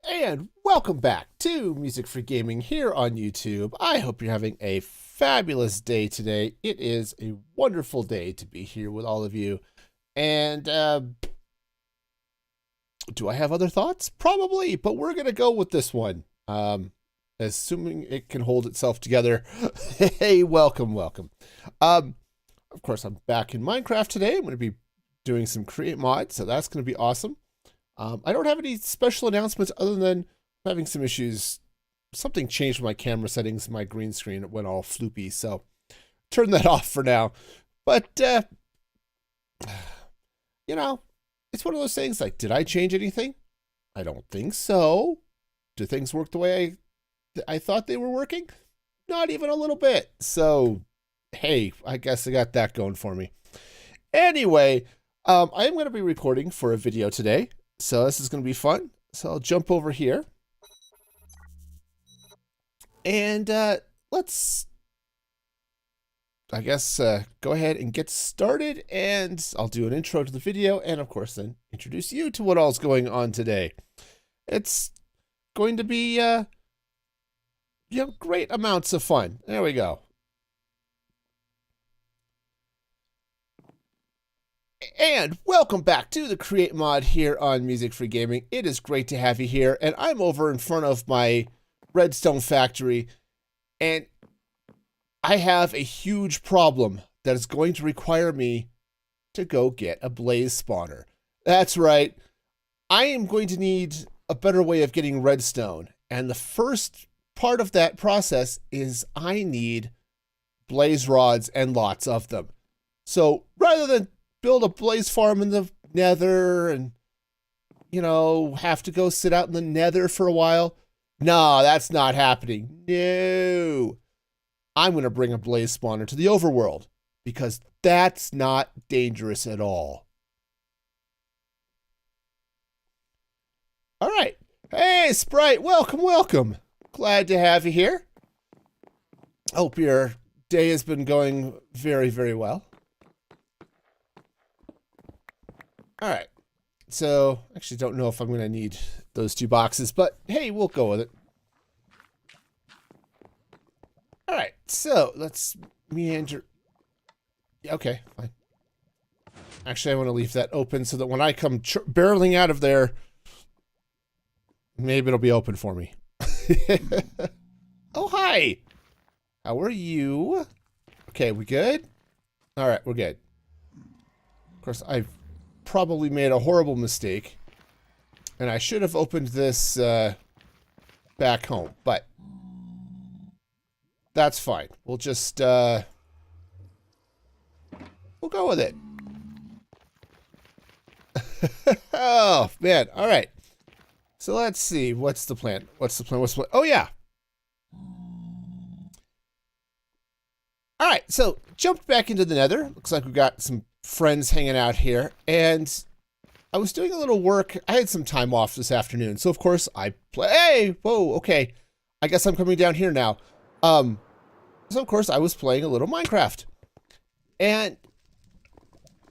And welcome back to Music for Gaming here on YouTube. I hope you're having a fabulous day today. It is a wonderful day to be here with all of you. And do I have other thoughts? Probably, but we're going to go with this one. Assuming it can hold itself together. Hey, welcome. Of course, I'm back in Minecraft today. I'm going to be doing some create mods, so that's going to be awesome. I don't have any special announcements other than having some issues. Something changed with my camera settings, my green screen. It went all floopy, so turn that off for now. But, you know, it's one of those things like, did I change anything? I don't think so. Do things work the way I thought they were working? Not even a little bit. So, hey, I guess I got that going for me. Anyway, I am going to be recording for a video today. So this is going to be fun. So I'll jump over here. And let's, I guess, go ahead and get started. And I'll do an intro to the video. And of course, then introduce you to what all's going on today. It's going to be, great amounts of fun. There we go. And welcome back to the Create Mod here on Music for Gaming. It is great to have you here, and I'm over in front of my redstone factory, and I have a huge problem that is going to require me to go get a blaze spawner. That's right, I am going to need a better way of getting redstone, and the first part of that process is I need blaze rods and lots of them. So rather than build a blaze farm in the nether and, have to go sit out in the nether for a while. No, that's not happening. No. I'm going to bring a blaze spawner to the overworld because that's not dangerous at all. All right. Hey, Sprite, welcome. Glad to have you here. Hope your day has been going very, very well. All right, so actually don't know if I'm going to need those two boxes, but hey, we'll go with it. All right, so let's meander. Okay, fine. Actually, I want to leave that open so that when I come barreling out of there, maybe it'll be open for me. Oh, hi. How are you? Okay, we good? All right, we're good. Of course, I've probably made a horrible mistake, and I should have opened this back home, but that's fine. We'll just we'll go with it. Oh man, all right, so let's see, what's the plan? Oh yeah, all right, so jumped back into the nether. Looks like we've got some friends hanging out here, and I was doing a little work. I had some time off this afternoon, so of course I play. Hey, whoa, okay. I guess I'm coming down here now. So of course I was playing a little Minecraft, and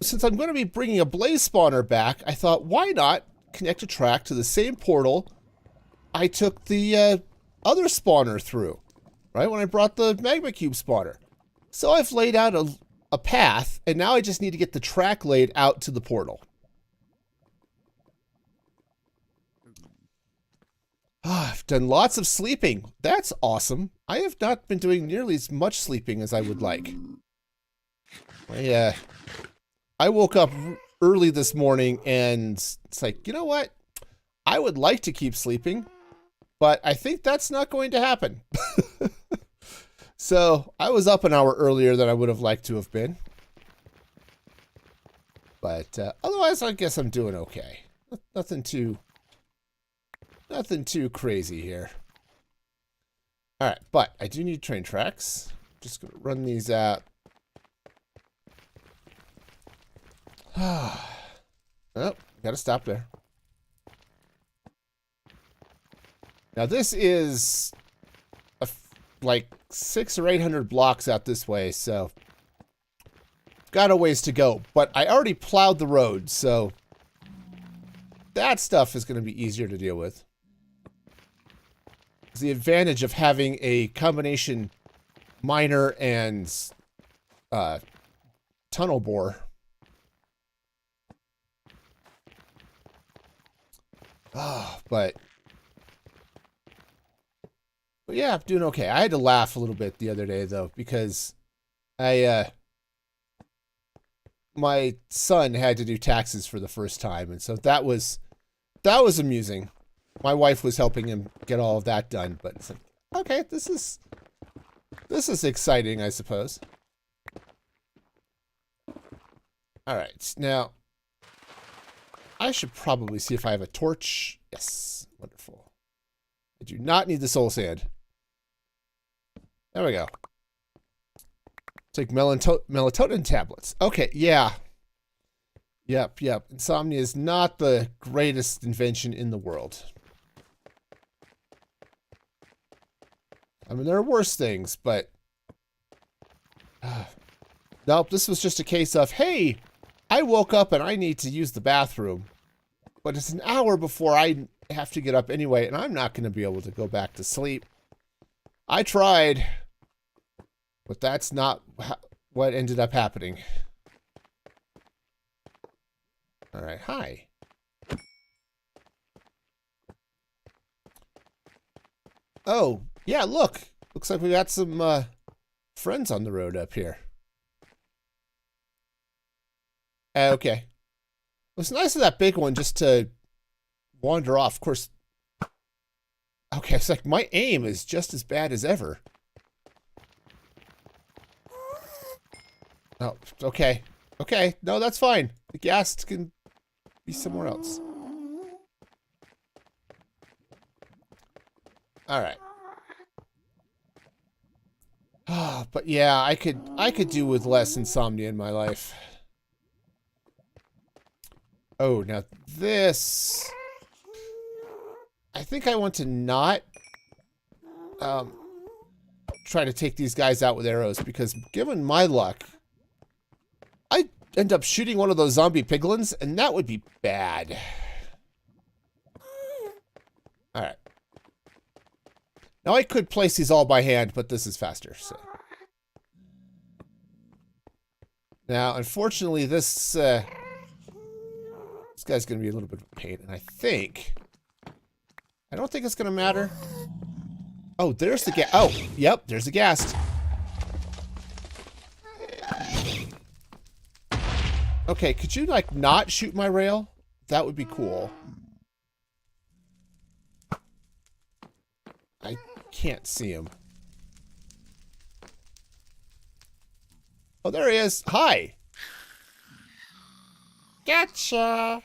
since I'm going to be bringing a blaze spawner back, I thought, why not connect a track to the same portal I took the other spawner through, right? When I brought the magma cube spawner. So I've laid out a path, and now I just need to get the track laid out to the portal. I've done lots of sleeping. That's awesome. I have not been doing nearly as much sleeping as I would like. I woke up early this morning, and it's like, you know what? I would like to keep sleeping, but I think that's not going to happen. So I was up an hour earlier than I would have liked to have been. But otherwise, I guess I'm doing okay. Nothing too crazy here. All right, but I do need train tracks. Just gonna run these out. Oh, gotta stop there. Now this is like 600 or 800 blocks out this way, so got a ways to go. But I already plowed the road, so that stuff is going to be easier to deal with. the advantage of having a combination miner and tunnel bore. But yeah, I'm doing okay. I had to laugh a little bit the other day though, because my son had to do taxes for the first time, and so that was amusing. My wife was helping him get all of that done, but it's like, okay, this is exciting, I suppose. All right, now I should probably see if I have a torch. Yes, wonderful. I do not need the soul sand. There we go. Take melatonin tablets. Okay, yeah. Yep. Insomnia is not the greatest invention in the world. I mean, there are worse things, but... nope, this was just a case of, hey, I woke up and I need to use the bathroom. But it's an hour before I have to get up anyway, and I'm not going to be able to go back to sleep. I tried, but that's not what ended up happening. All right, hi. Oh, yeah, look. Looks like we got some friends on the road up here. Okay. It was nice of that big one just to wander off. Of course. Okay, it's like my aim is just as bad as ever. Oh, okay. Okay, no, that's fine. The gas can be somewhere else. Alright. But yeah, I could do with less insomnia in my life. Oh, now this... I think I want to not try to take these guys out with arrows, because given my luck, I end up shooting one of those zombie piglins, and that would be bad. Alright. Now I could place these all by hand, but this is faster, so. Now, unfortunately, this guy's going to be a little bit of a pain, and I don't think it's going to matter. Oh, there's the gas. Oh, yep, there's the gas. Okay, could you, like, not shoot my rail? That would be cool. I can't see him. Oh, there he is. Hi. Gotcha.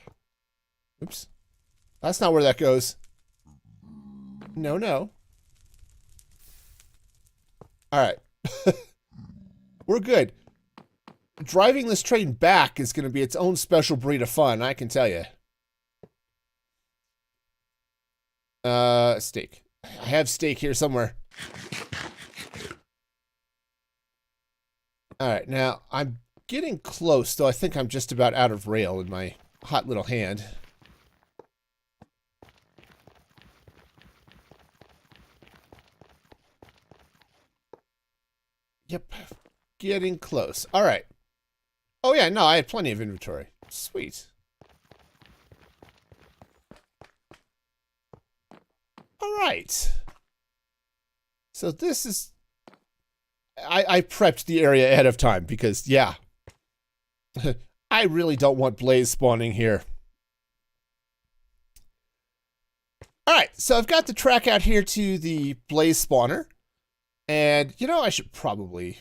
Oops. That's not where that goes. No, no. All right. We're good. Driving this train back is going to be its own special breed of fun, I can tell you. Steak. I have steak here somewhere. All right, now I'm getting close, though I think I'm just about out of rail in my hot little hand. Yep, getting close. All right. Oh, yeah, no, I had plenty of inventory. Sweet. All right. So this is... I prepped the area ahead of time because, yeah. I really don't want Blaze spawning here. All right, so I've got the track out here to the Blaze spawner. And, you know, I should probably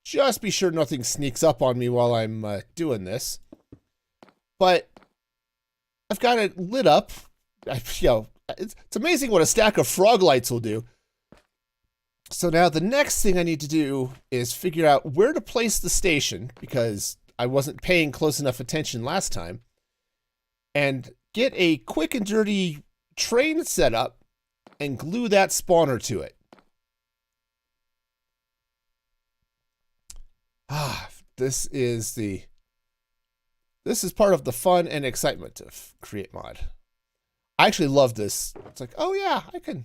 just be sure nothing sneaks up on me while I'm doing this. But I've got it lit up. You know, it's amazing what a stack of frog lights will do. So now the next thing I need to do is figure out where to place the station, because I wasn't paying close enough attention last time, and get a quick and dirty train set up and glue that spawner to it. This is part of the fun and excitement of Create Mod. I actually love this. It's like, oh yeah, I can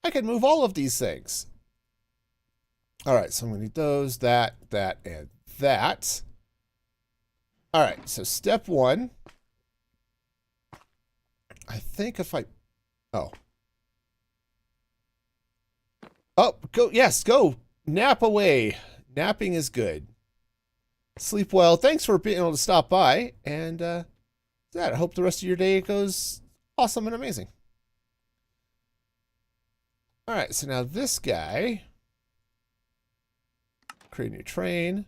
I can move all of these things. All right, so I'm going to need those, that, and that. All right, so step one. I think if I... Oh. Oh, go. Yes, go. Nap away. Napping is good. Sleep well. Thanks for being able to stop by. And that, I hope the rest of your day goes awesome and amazing. All right, so now this guy... Create a new train.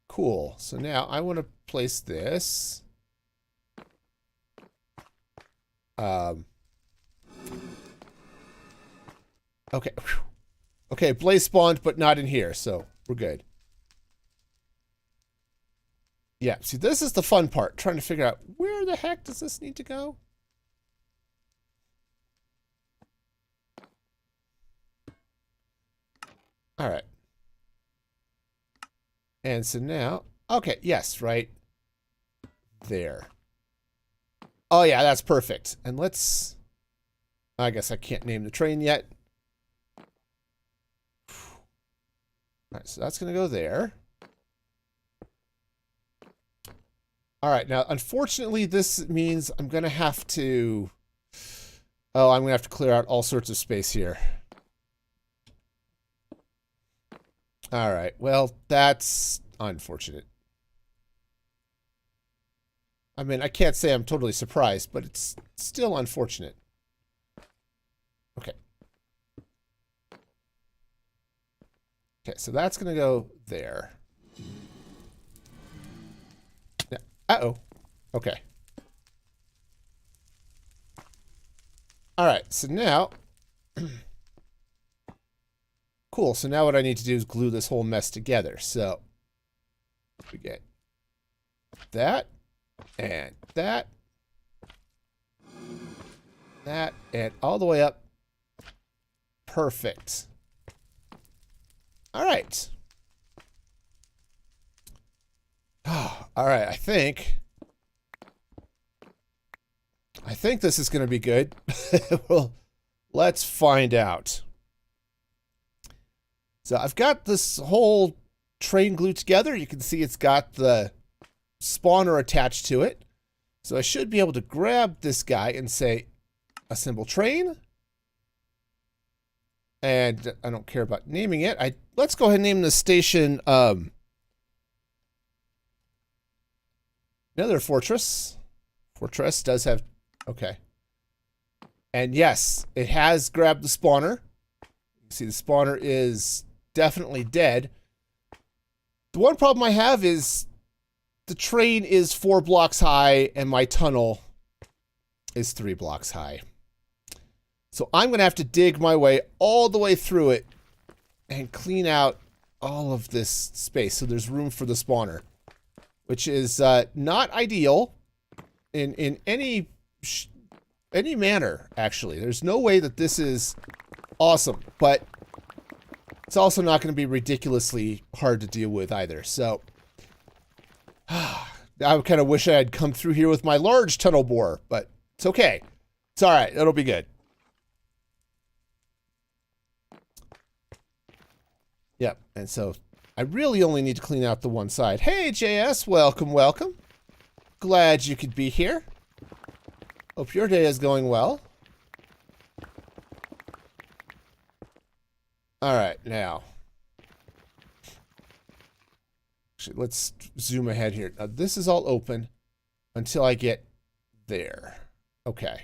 Cool. So now I want to place this. Okay. Okay, Blaze spawned, but not in here, so we're good. Yeah, see, this is the fun part. Trying to figure out where the heck does this need to go? All right. And so now, okay, yes, right there. Oh yeah, that's perfect. And let's, I guess I can't name the train yet. All right, so that's going to go there. All right, now, unfortunately, this means I'm going to have to, oh, I'm going to have to clear out all sorts of space here. All right, well, that's unfortunate. I mean, I can't say I'm totally surprised, but it's still unfortunate. Okay. Okay, so that's going to go there. Now, uh-oh. Okay. All right, so now... Cool, so now what I need to do is glue this whole mess together. So, we get that, and that, and all the way up. Perfect. All right. All right, I think this is going to be good. Well, let's find out. So I've got this whole train glued together. You can see it's got the spawner attached to it. So I should be able to grab this guy and say, assemble train. And I don't care about naming it. Let's go ahead and name the station Nether Fortress. Fortress does have, okay. And yes, it has grabbed the spawner. You can see the spawner is definitely dead. The one problem I have is the train is 4 blocks high and my tunnel is 3 blocks high. So I'm going to have to dig my way all the way through it and clean out all of this space so there's room for the spawner, which is not ideal in any manner, actually. There's no way that this is awesome, but it's also not going to be ridiculously hard to deal with either. So I kind of wish I had come through here with my large tunnel bore, but it's okay. It's all right. It'll be good. Yep. And so I really only need to clean out the one side. Hey, JS. Welcome, welcome. Glad you could be here. Hope your day is going well. All right, now. Actually, let's zoom ahead here. Now, this is all open until I get there. Okay.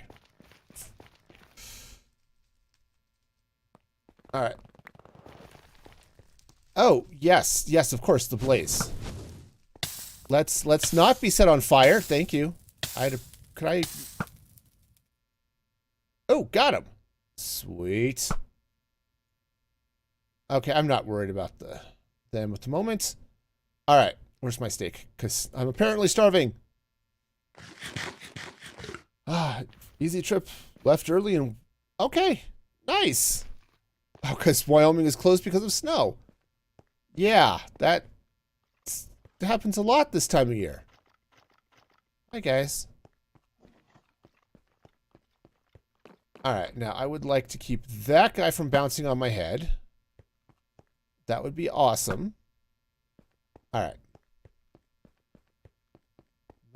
All right. Oh, yes. Yes, of course, the blaze. Let's not be set on fire. Thank you. Could I... Oh, got him. Sweet. Okay, I'm not worried about them at the moment. All right, where's my steak? Because I'm apparently starving. Ah, easy trip. Left early and... Okay, nice. Oh, because Wyoming is closed because of snow. Yeah, that happens a lot this time of year. Hi, guys. Alright, now I would like to keep that guy from bouncing on my head. That would be awesome. Alright.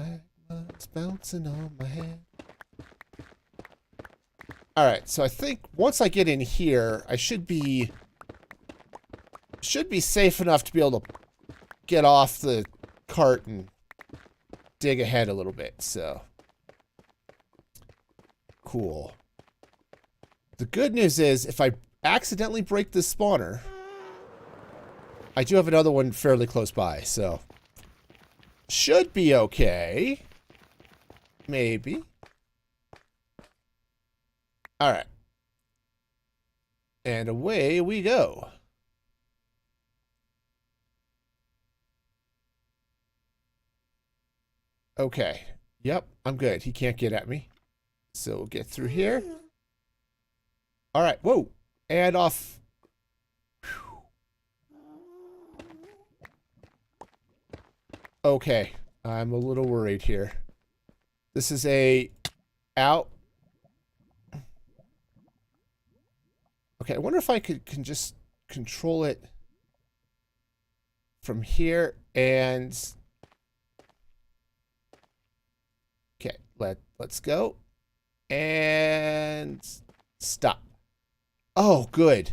Magma's bouncing on my head. Alright, so I think once I get in here, I should be safe enough to be able to get off the cart and dig ahead a little bit, so. Cool. The good news is, if I accidentally break this spawner, I do have another one fairly close by, so. Should be okay. Maybe. Alright. And away we go. Okay. Yep, I'm good. He can't get at me. So we'll get through here. Alright, whoa. And off. Whew. Okay. I'm a little worried here. This is a out. Okay, I wonder if I can just control it from here and okay, let's go. And stop. Oh, good.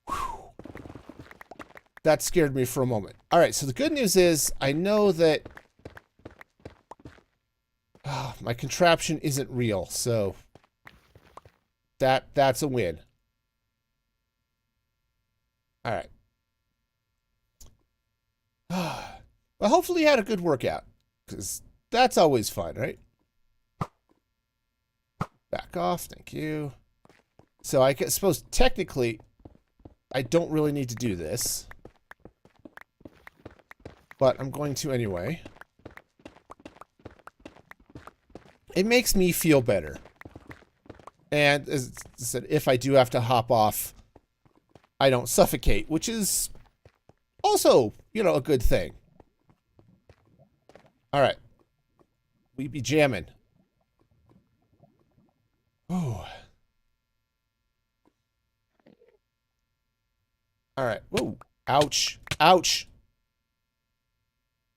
Whew. That scared me for a moment. All right, so the good news is I know that my contraption isn't real, so that's a win. All right. Well, hopefully you had a good workout, because that's always fun, right? Back off, thank you. So I suppose technically I don't really need to do this, but I'm going to anyway. It makes me feel better. And as I said, if I do have to hop off, I don't suffocate, which is also, you know, a good thing. All right. We be jamming. Oh. All right. Whoa. Ouch. Ouch.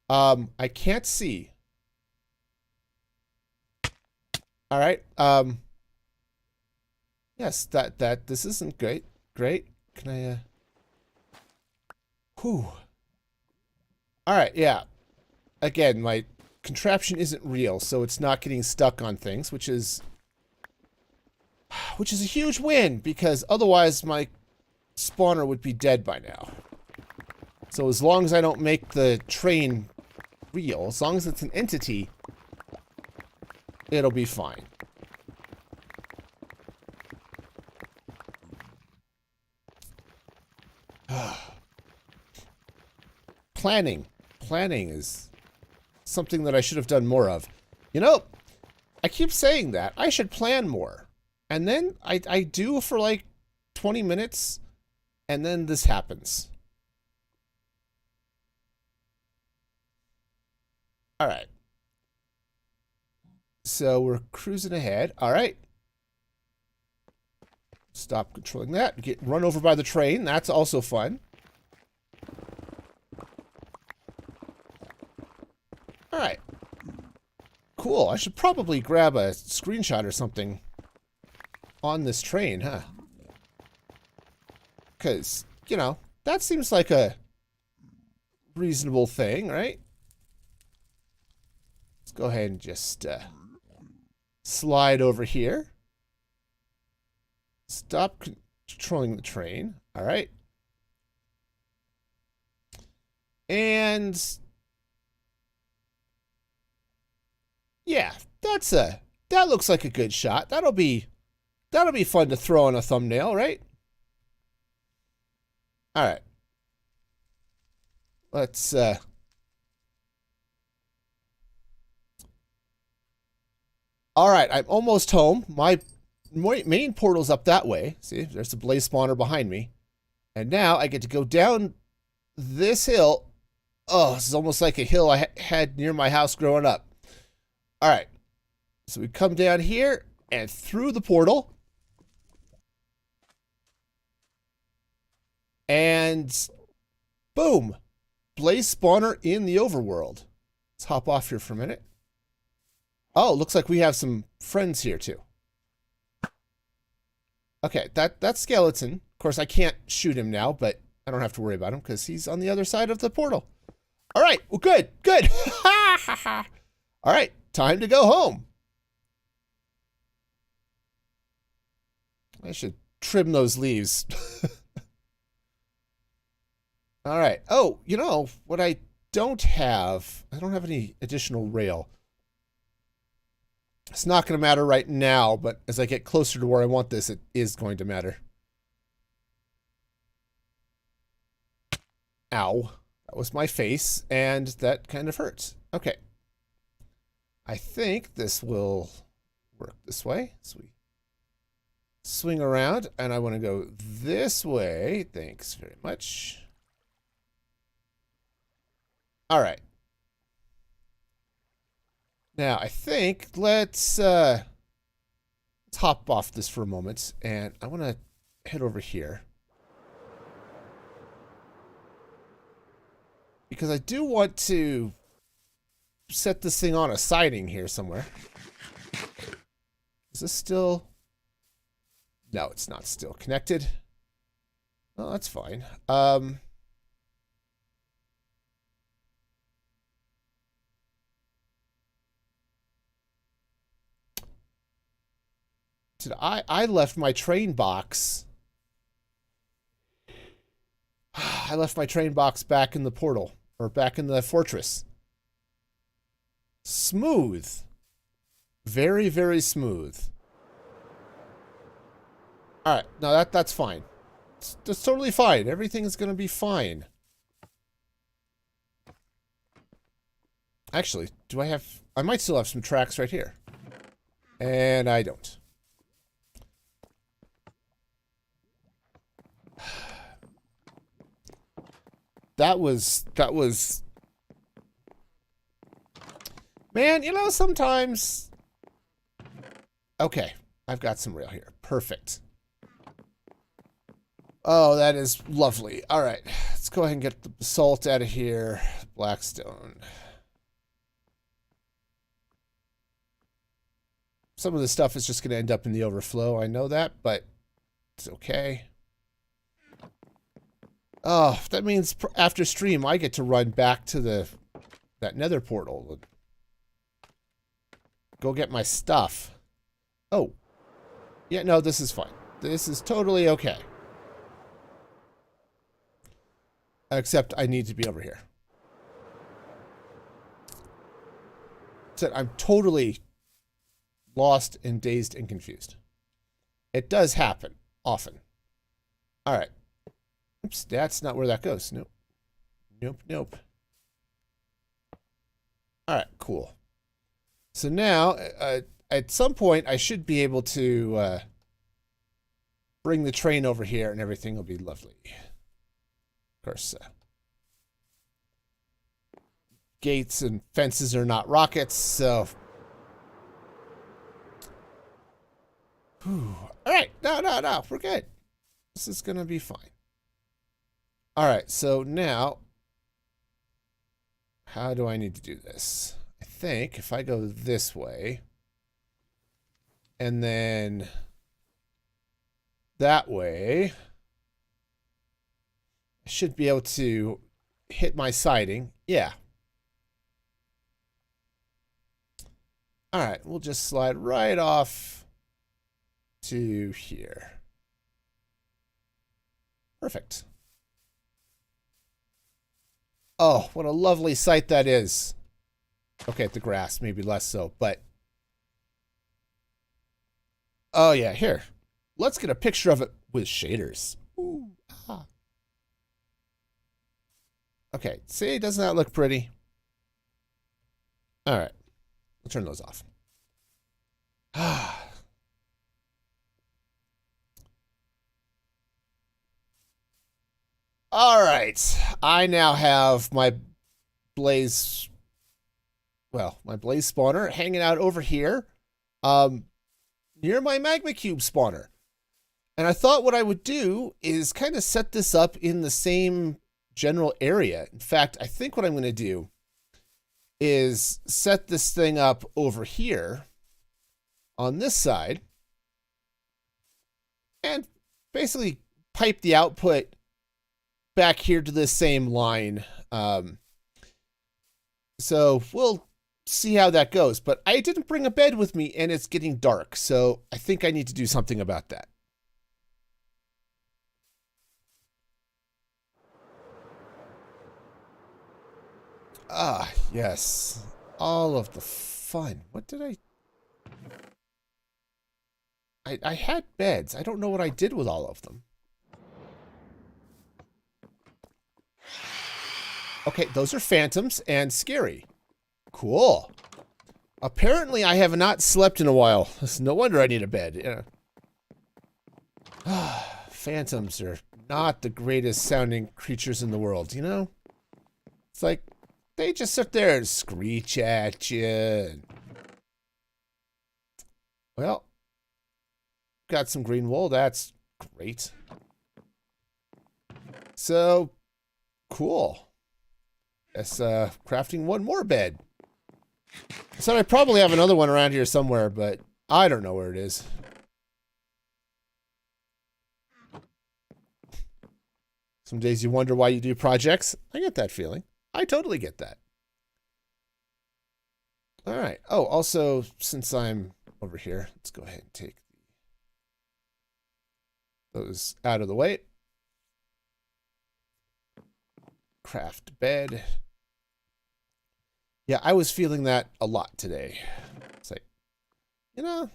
I can't see. All right. Yes, this isn't great. Great. Can I, whew. All right, yeah. Again, my contraption isn't real, so it's not getting stuck on things, which is a huge win, because otherwise my spawner would be dead by now. So as long as I don't make the train real, as long as it's an entity, it'll be fine. Planning is something that I should have done more of. You know, I keep saying that. I should plan more. And then I do for like 20 minutes, and then this happens. All right. So we're cruising ahead. All right. Stop controlling that. Get run over by the train. That's also fun. All right. Cool. I should probably grab a screenshot or something on this train, huh? Because, you know, that seems like a reasonable thing, right? Let's go ahead and just slide over here. Stop controlling the train. All right. And yeah, that looks like a good shot. That'll be fun to throw on a thumbnail, right? All right. Let's all right, I'm almost home. My main portal's up that way. See, there's the blaze spawner behind me. And now I get to go down this hill. Oh, this is almost like a hill I had near my house growing up. All right. So we come down here, and through the portal. And boom, blaze spawner in the overworld. Let's hop off here for a minute. Oh, looks like we have some friends here too. Okay, that skeleton. Of course, I can't shoot him now, but I don't have to worry about him because he's on the other side of the portal. All right, well, good. All right, time to go home. I should trim those leaves. All right. Oh, you know what I don't have any additional rail. It's not going to matter right now, but as I get closer to where I want this, it is going to matter. Ow. That was my face, and that kind of hurts. Okay. I think this will work this way. So we swing around, and I want to go this way. Thanks very much. All right. Now, I think let's hop off this for a moment, and I want to head over here. Because I do want to set this thing on a siding here somewhere. Is this still... No, it's not still connected. Oh, that's fine. I left my train box. I left my train box back in the portal, or back in the fortress. Smooth. Very, very smooth. All right, no, that's fine. That's totally fine. Everything's gonna be fine. Actually, do I have... I might still have some tracks right here. And I don't. That was... Man, you know, sometimes... Okay, I've got some rail here. Perfect. Oh, that is lovely. All right, let's go ahead and get the basalt out of here. Blackstone. Some of the stuff is just going to end up in the overflow. I know that, but it's okay. Oh, that means after stream, I get to run back to that nether portal and go get my stuff. Oh. Yeah, no, this is fine. This is totally okay. Except I need to be over here. So I'm totally lost and dazed and confused. It does happen often. All right. Oops, that's not where that goes. Nope. Nope. All right, cool. So now, at some point, I should be able to bring the train over here and everything will be lovely. Of course, gates and fences are not rockets, so... Whew. All right, no, we're good. This is going to be fine. All right, so now, how do I need to do this? I think if I go this way, and then that way, I should be able to hit my siding. Yeah. All right, we'll just slide right off to here. Perfect. Oh, what a lovely sight that is. Okay, the grass, maybe less so, but... Oh, yeah, here. Let's get a picture of it with shaders. Ooh, ah. Okay, see, doesn't that look pretty? All right, we'll turn those off. All right, I now have my blaze, well, my blaze spawner hanging out over here. near my magma cube spawner. And I thought what I would do is kind of set this up in the same general area. In fact, I think what I'm going to do is set this thing up over here on this side and basically pipe the output back here to this same line. So we'll see how that goes. But I didn't bring a bed with me and it's getting dark. So I think I need to do something about that. Ah, yes. All of the fun. What did I had beds. I don't know what I did with all of them. Okay, those are phantoms and scary. Cool. Apparently, I have not slept in a while. No wonder I need a bed. Yeah. Phantoms are not the greatest sounding creatures in the world, you know? It's like, they just sit there and screech at you. Well, got some green wool. That's great. So, cool. Guess crafting one more bed. So I probably have another one around here somewhere, but I don't know where it is. Some days you wonder why you do projects. I get that feeling. I totally get that. All right. Oh, also, since I'm over here, let's go ahead and take those out of the way. Craft bed. Yeah, I was feeling that a lot today. It's like, you know,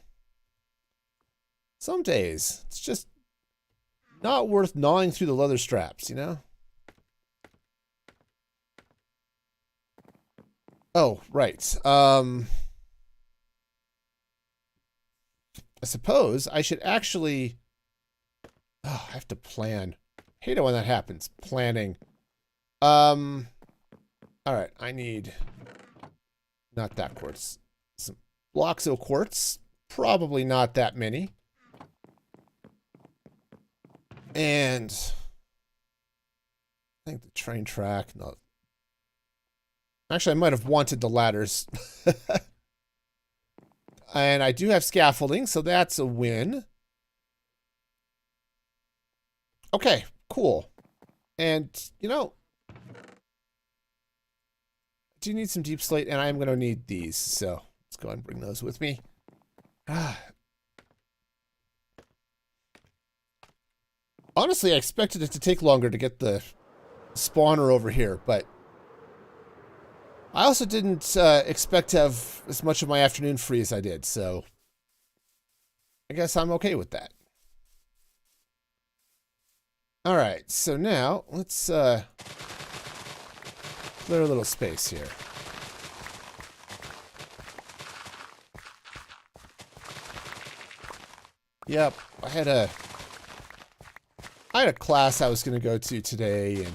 some days it's just not worth gnawing through the leather straps, you know? Oh, right. I suppose I should actually... Oh, I have to plan. Hate it when that happens. Planning. All right, I need... Not that quartz. Some blocks of quartz. Probably not that many. And... I think the train track... No. Actually, I might have wanted the ladders. And I do have scaffolding, so that's a win. Okay, cool. And, you know, I do need some deep slate, and I'm going to need these. So let's go ahead and bring those with me. Honestly, I expected it to take longer to get the spawner over here, but I also didn't expect to have as much of my afternoon free as I did, so I guess I'm okay with that. All right, so now let's clear a little space here. Yep, I had a class I was going to go to today, and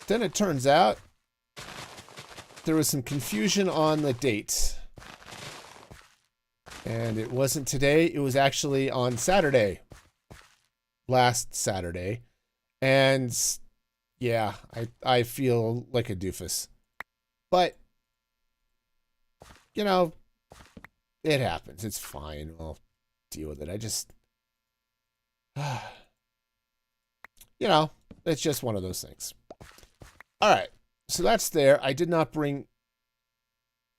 then it turns out there was some confusion on the date. And it wasn't today, it was actually on Saturday. Last Saturday. And yeah, I feel like a doofus. But, you know, it happens. It's fine. I'll deal with it. I just... you know, it's just one of those things. All right. So that's there. I did not bring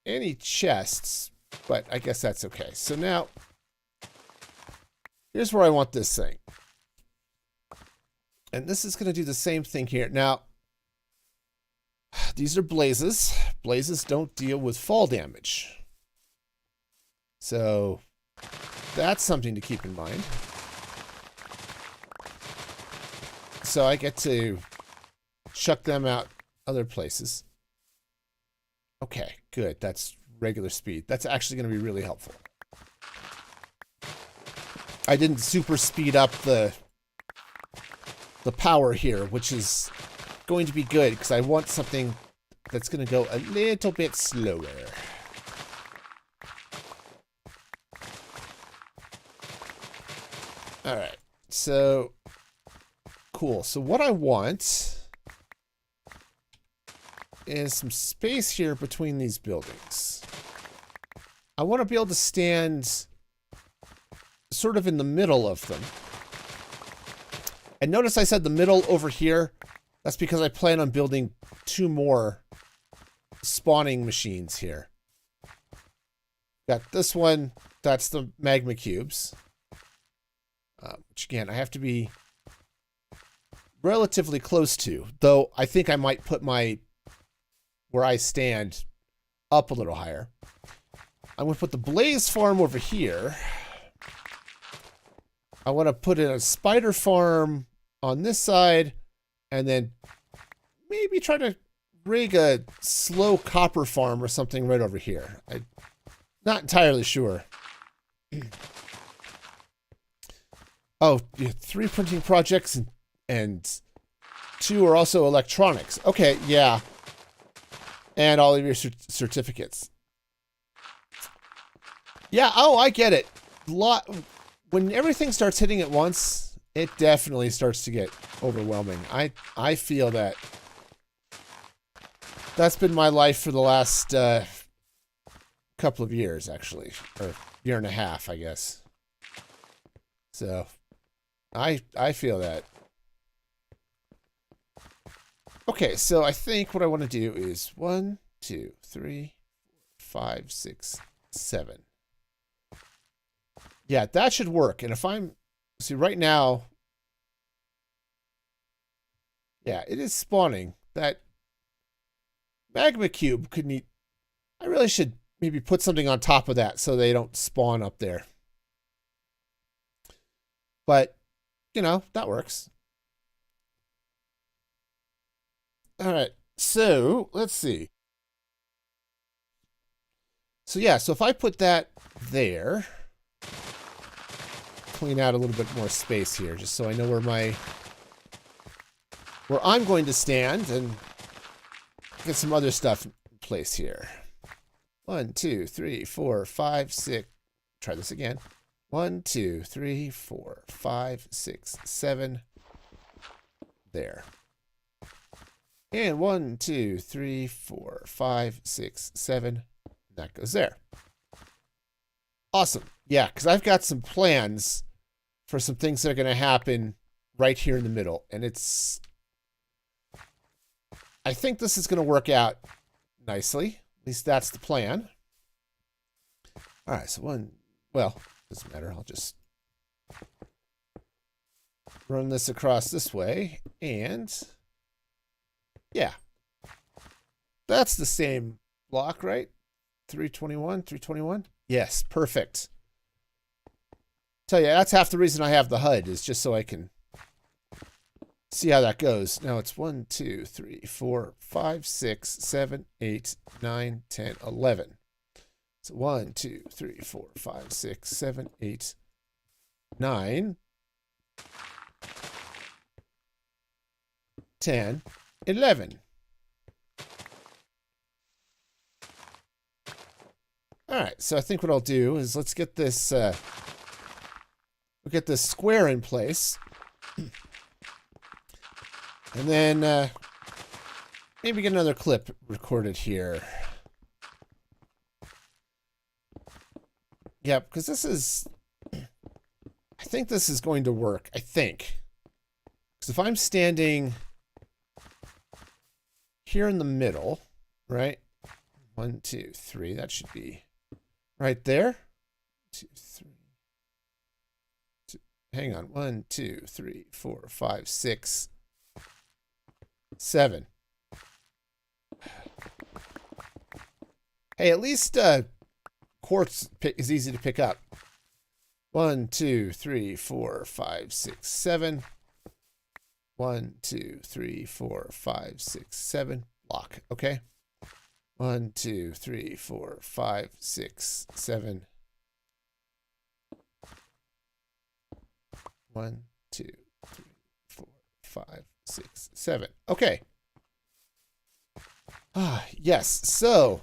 any chests, but I guess that's okay. So now, here's where I want this thing. And this is going to do the same thing here. Now, these are blazes. Blazes don't deal with fall damage. So, that's something to keep in mind. So I get to chuck them out other places. Okay, good. That's regular speed. That's actually going to be really helpful. I didn't super speed up the power here, which is going to be good because I want something that's going to go a little bit slower. All right. So, cool. So what I want is some space here between these buildings. I want to be able to stand sort of in the middle of them. And notice I said the middle over here. That's because I plan on building 2 more spawning machines here. Got this one. That's the magma cubes. Which again, I have to be relatively close to. Though I think I might put my where I stand up a little higher. I'm going to put the blaze farm over here. I want to put in a spider farm on this side. And then maybe try to rig a slow copper farm or something right over here. I'm not entirely sure. Oh, 3 printing projects and 2 are also electronics. Okay, yeah. And all of your certificates. Yeah, oh, I get it. When everything starts hitting at once, it definitely starts to get overwhelming. I feel that. That's been my life for the last couple of years, actually. Or year and a half, I guess. So, I feel that. Okay, so I think what I want to do is 1, 2, 3, 5, 6, 7. Yeah, that should work. And if I'm... See, right now... Yeah, it is spawning. That magma cube could need... I really should maybe put something on top of that so they don't spawn up there. But, you know, that works. All right, so let's see. So yeah, so if I put that there, clean out a little bit more space here, just so I know where I'm going to stand and get some other stuff in place here. 1, 2, 3, 4, 5, 6. Try this again. 1, 2, 3, 4, 5, 6, 7. There. And 1, 2, 3, 4, 5, 6, 7. That goes there. Awesome. Yeah, because I've got some plans for some things that are going to happen right here in the middle. And I think this is going to work out nicely. At least that's the plan. All right, so well, doesn't matter. I'll just run this across this way. And yeah, that's the same block, right? 321, 321. Yes, perfect. Tell you, that's half the reason I have the HUD, is just so I can see how that goes. Now it's 1, 2, 3, 4, 5, 6, 7, 8, 9, 10, 11. So 1, 2, 3, 4, 5, 6, 7, 8, 9, 10, 11. All right, so I think what I'll do is let's get this we'll get this square in place. And then maybe get another clip recorded here. Yeah, because this is... I think this is going to work. I think. Because if I'm standing here in the middle, right? 1, 2, 3. That should be right there. 2, 3. Hang on. 1, 2, 3, 4, 5, 6, 7. Hey, at least quartz is easy to pick up. 1, 2, 3, 4, 5, 6, 7. 1, 2, 3, 4, 5, 6, 7. Lock. Okay. 1, 2, 3, 4, 5, 6, 7. 1, 2, 3, 4, 5, 6, 7. Okay. Ah, yes. So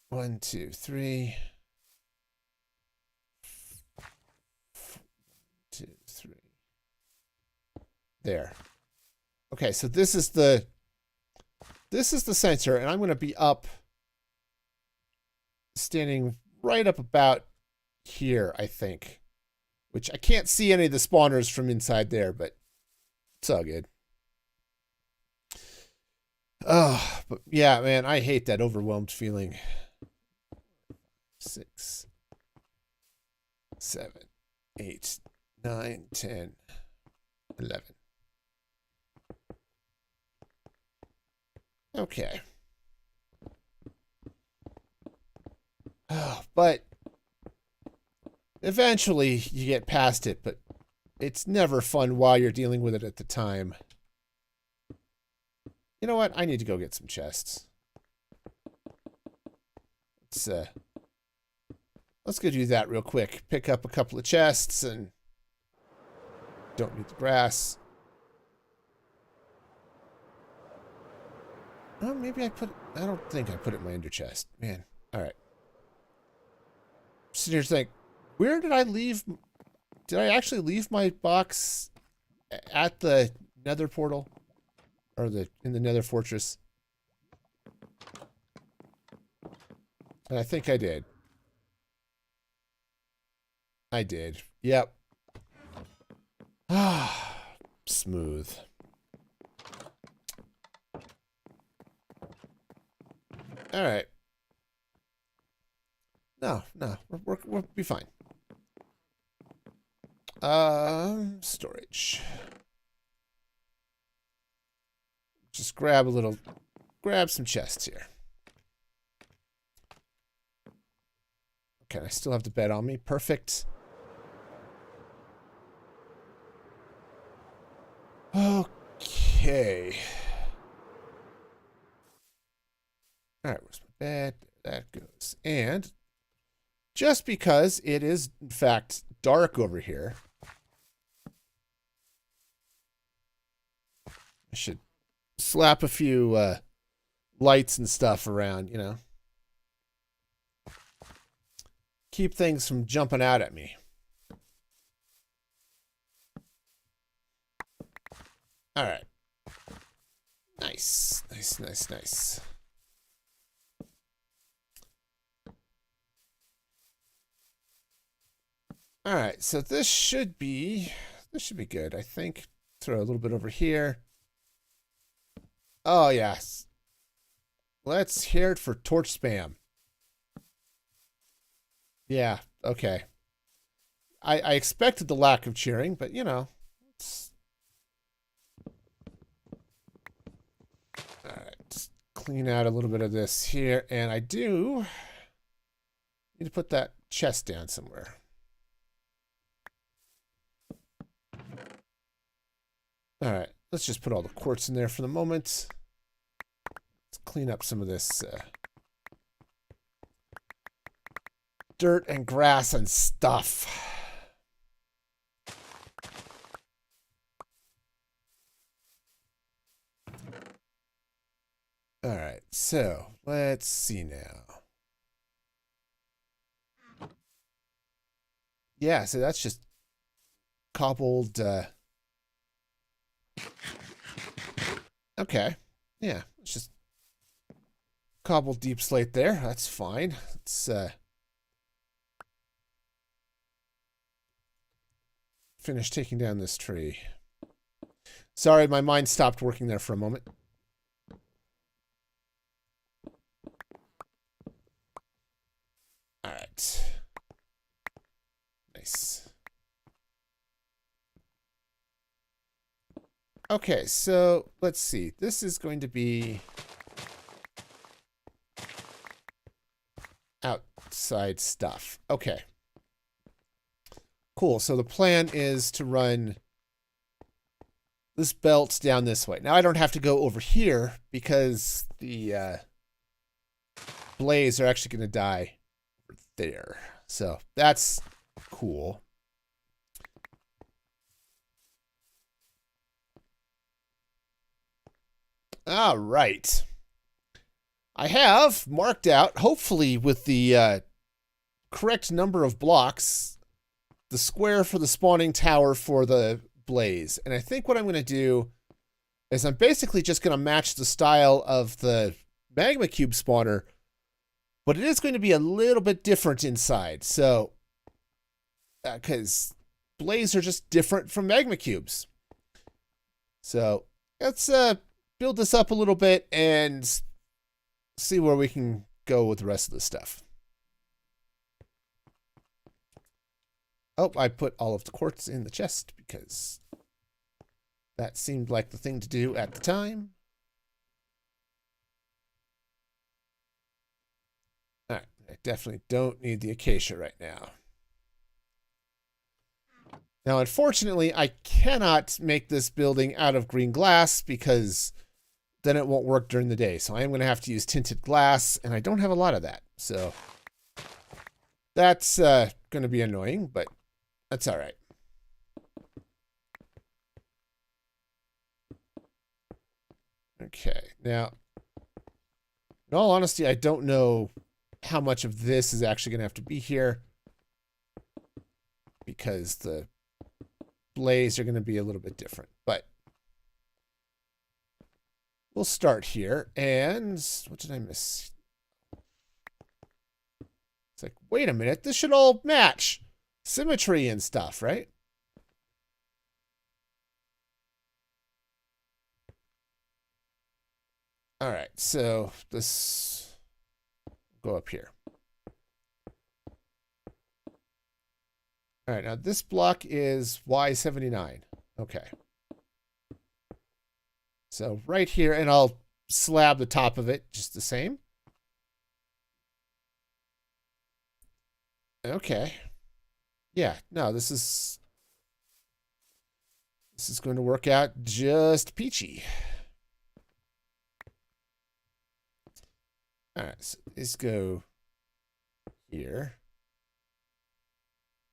1, 2, 3. 2, there. Okay, so this is the sensor, and I'm going to be up, standing right up about here, I think. Which I can't see any of the spawners from inside there, but it's all good. Oh, but yeah, man, I hate that overwhelmed feeling. 6, 7, 8, 9, 10, 11. Okay. Oh, but eventually you get past it, but it's never fun while you're dealing with it at the time. You know what? I need to go get some chests. Let's go do that real quick. Pick up a couple of chests and don't need the grass. Oh, maybe I don't think I put it in my ender chest. Man, all right. So here's like, where did I leave? Did I actually leave my box at the nether portal? Or in the nether fortress? And I think I did. I did. Yep. Ah, smooth. All right. No, we'll be fine. Storage. Just grab some chests here. Okay, I still have the bed on me. Perfect. Okay. All right, where's my bed? There that goes. And just because it is, in fact, dark over here, I should slap a few lights and stuff around, you know. Keep things from jumping out at me. All right. Nice. Nice, nice, nice. All right, so this should be good, I think. Throw a little bit over here. Oh, yes. Let's hear it for torch spam. Yeah, okay. I expected the lack of cheering, but, you know. All right, just clean out a little bit of this here. And I do need to put that chest down somewhere. All right, let's just put all the quartz in there for the moment. Let's clean up some of this dirt and grass and stuff. All right, so let's see now. Yeah, so that's just cobbled. Okay, yeah, it's just cobbled deep slate there. That's fine. Let's finish taking down this tree. Sorry, my mind stopped working there for a moment. All right. Nice. Okay, so let's see. This is going to be outside stuff. Okay. Cool. So the plan is to run this belt down this way. Now I don't have to go over here because the blaze are actually going to die over there. So that's cool. All right. I have marked out, hopefully with the correct number of blocks, the square for the spawning tower for the blaze. And I think what I'm going to do is I'm basically just going to match the style of the magma cube spawner, but it is going to be a little bit different inside. So, because blaze are just different from magma cubes. So let's build this up a little bit and see where we can go with the rest of the stuff. Oh, I put all of the quartz in the chest because that seemed like the thing to do at the time. All right, I definitely don't need the acacia right now. Now, unfortunately, I cannot make this building out of green glass because then it won't work during the day. So I am going to have to use tinted glass, and I don't have a lot of that. So that's going to be annoying, but that's all right. Okay, now, in all honesty, I don't know how much of this is actually going to have to be here because the blaze are going to be a little bit different, but we'll start here. And what did I miss? It's like, wait a minute, this should all match. Symmetry and stuff, right? All right, so this go up here. All right, now this block is Y79. Okay. So right here, and I'll slab the top of it just the same. Okay. Yeah, no, this is going to work out just peachy. All right, so let's go here.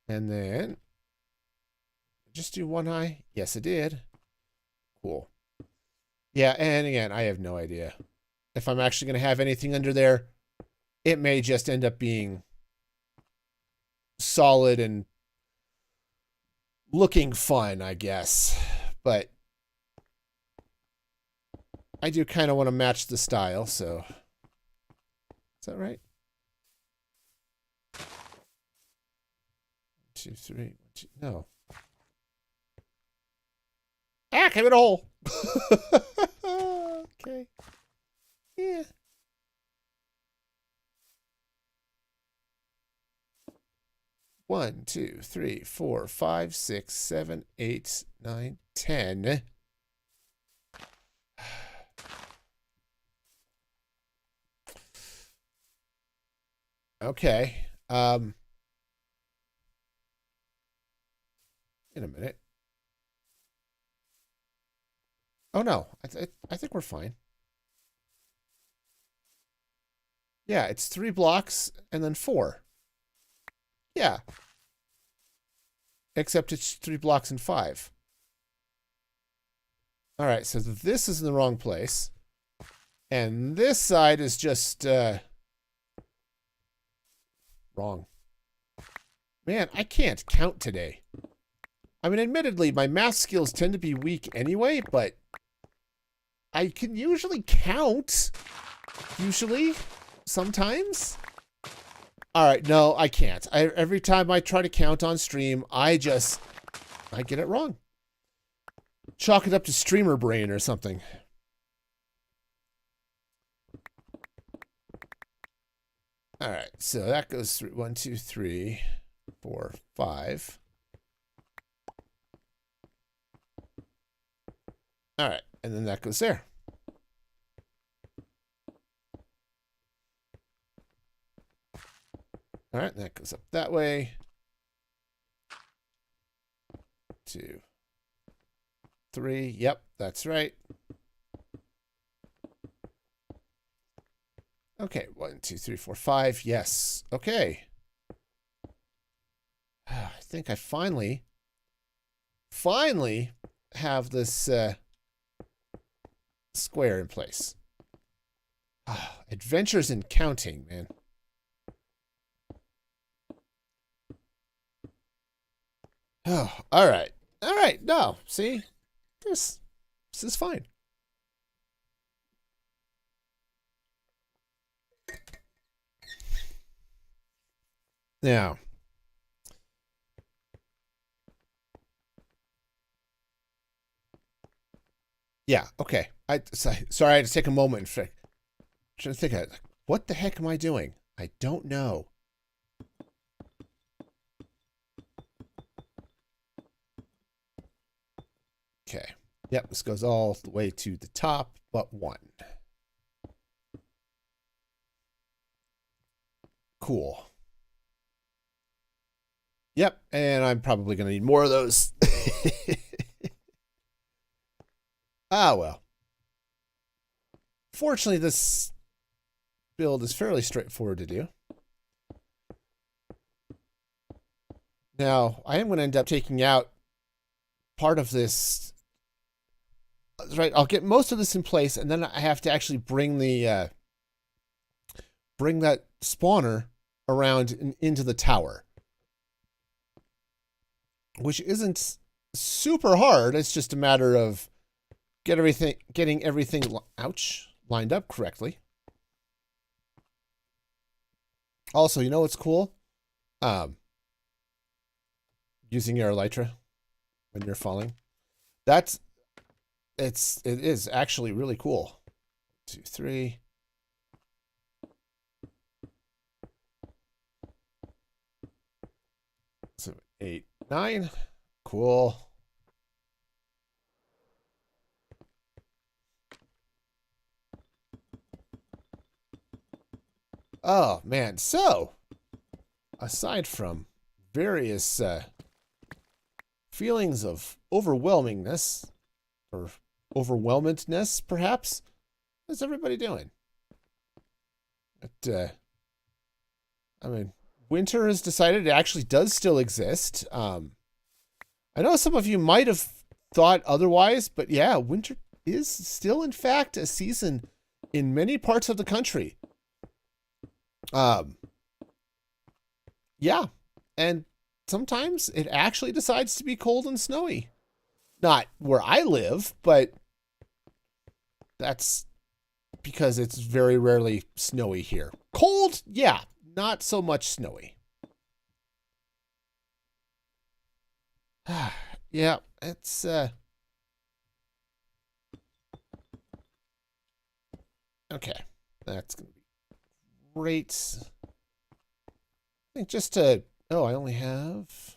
And then just do one eye. Yes, it did. Cool. Yeah, and again, I have no idea if I'm actually going to have anything under there. It may just end up being solid and looking fun, I guess. But I do kind of want to match the style, so is that right? 1, 2, 3. 1, 2, no. Ah, came in a hole. Okay. Yeah. One, 2, 3, 4, 5, 6, 7, 8, 9, 10. Okay. In a minute. Oh no, I think we're fine. Yeah, it's 3 blocks and then 4. Yeah. Except it's 3 blocks and 5. All right, so this is in the wrong place. And this side is just wrong. Man, I can't count today. I mean, admittedly, my math skills tend to be weak anyway, but I can usually count. Usually. Sometimes. All right, no, I can't. Every time I try to count on stream, I get it wrong. Chalk it up to streamer brain or something. All right, so that goes through 1, 2, 3, 4, 5. All right, and then that goes there. All right, that goes up that way. 2, 3. Yep, that's right. Okay, 1, 2, 3, 4, 5. Yes. Okay. I think I finally have this square in place. Adventures in counting, man. Oh, all right. All right, no, see, this is fine. Now, yeah, okay. Sorry, I had to take a moment. I'm trying to think of it. What the heck am I doing? I don't know. Okay. Yep, this goes all the way to the top, but one. Cool. Yep, and I'm probably going to need more of those. Ah, well. Fortunately, this build is fairly straightforward to do. Now, I am going to end up taking out part of this. Right, I'll get most of this in place, and then I have to actually bring the bring that spawner around into the tower, which isn't super hard. It's just a matter of getting everything, ouch, lined up correctly. Also, you know what's cool? Using your elytra when you're falling. It is actually really cool. 2, 3. So 8, 9. Cool. Oh man, so aside from various feelings of overwhelmingness or overwhelmedness, perhaps, how's everybody doing? But, I mean, winter has decided it actually does still exist. I know some of you might have thought otherwise, but yeah, winter is still, in fact, a season in many parts of the country. Yeah, and sometimes it actually decides to be cold and snowy. Not where I live, but that's because it's very rarely snowy here. Cold, yeah, not so much snowy. Yeah, it's okay. That's gonna be great. I think just to I only have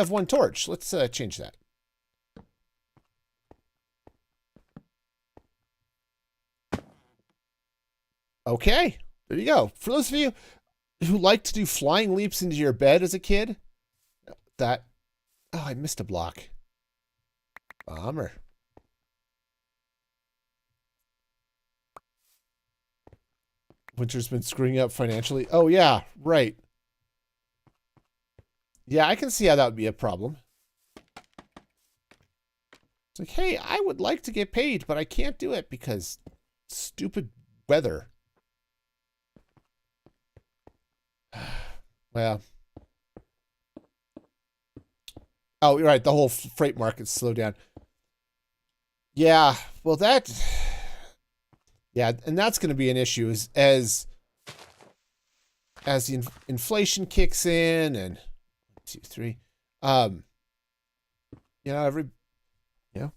one torch. Let's change that. Okay, there you go. For those of you who like to do flying leaps into your bed as a kid, I missed a block. Bummer. Winter's been screwing up financially. Oh yeah, right. Yeah, I can see how that would be a problem. It's like, hey, I would like to get paid, but I can't do it because stupid weather. Well. Oh, you're right. The whole freight market's slowed down. Yeah, well, yeah, and that's going to be an issue as the inflation kicks in and 1, 2, 3,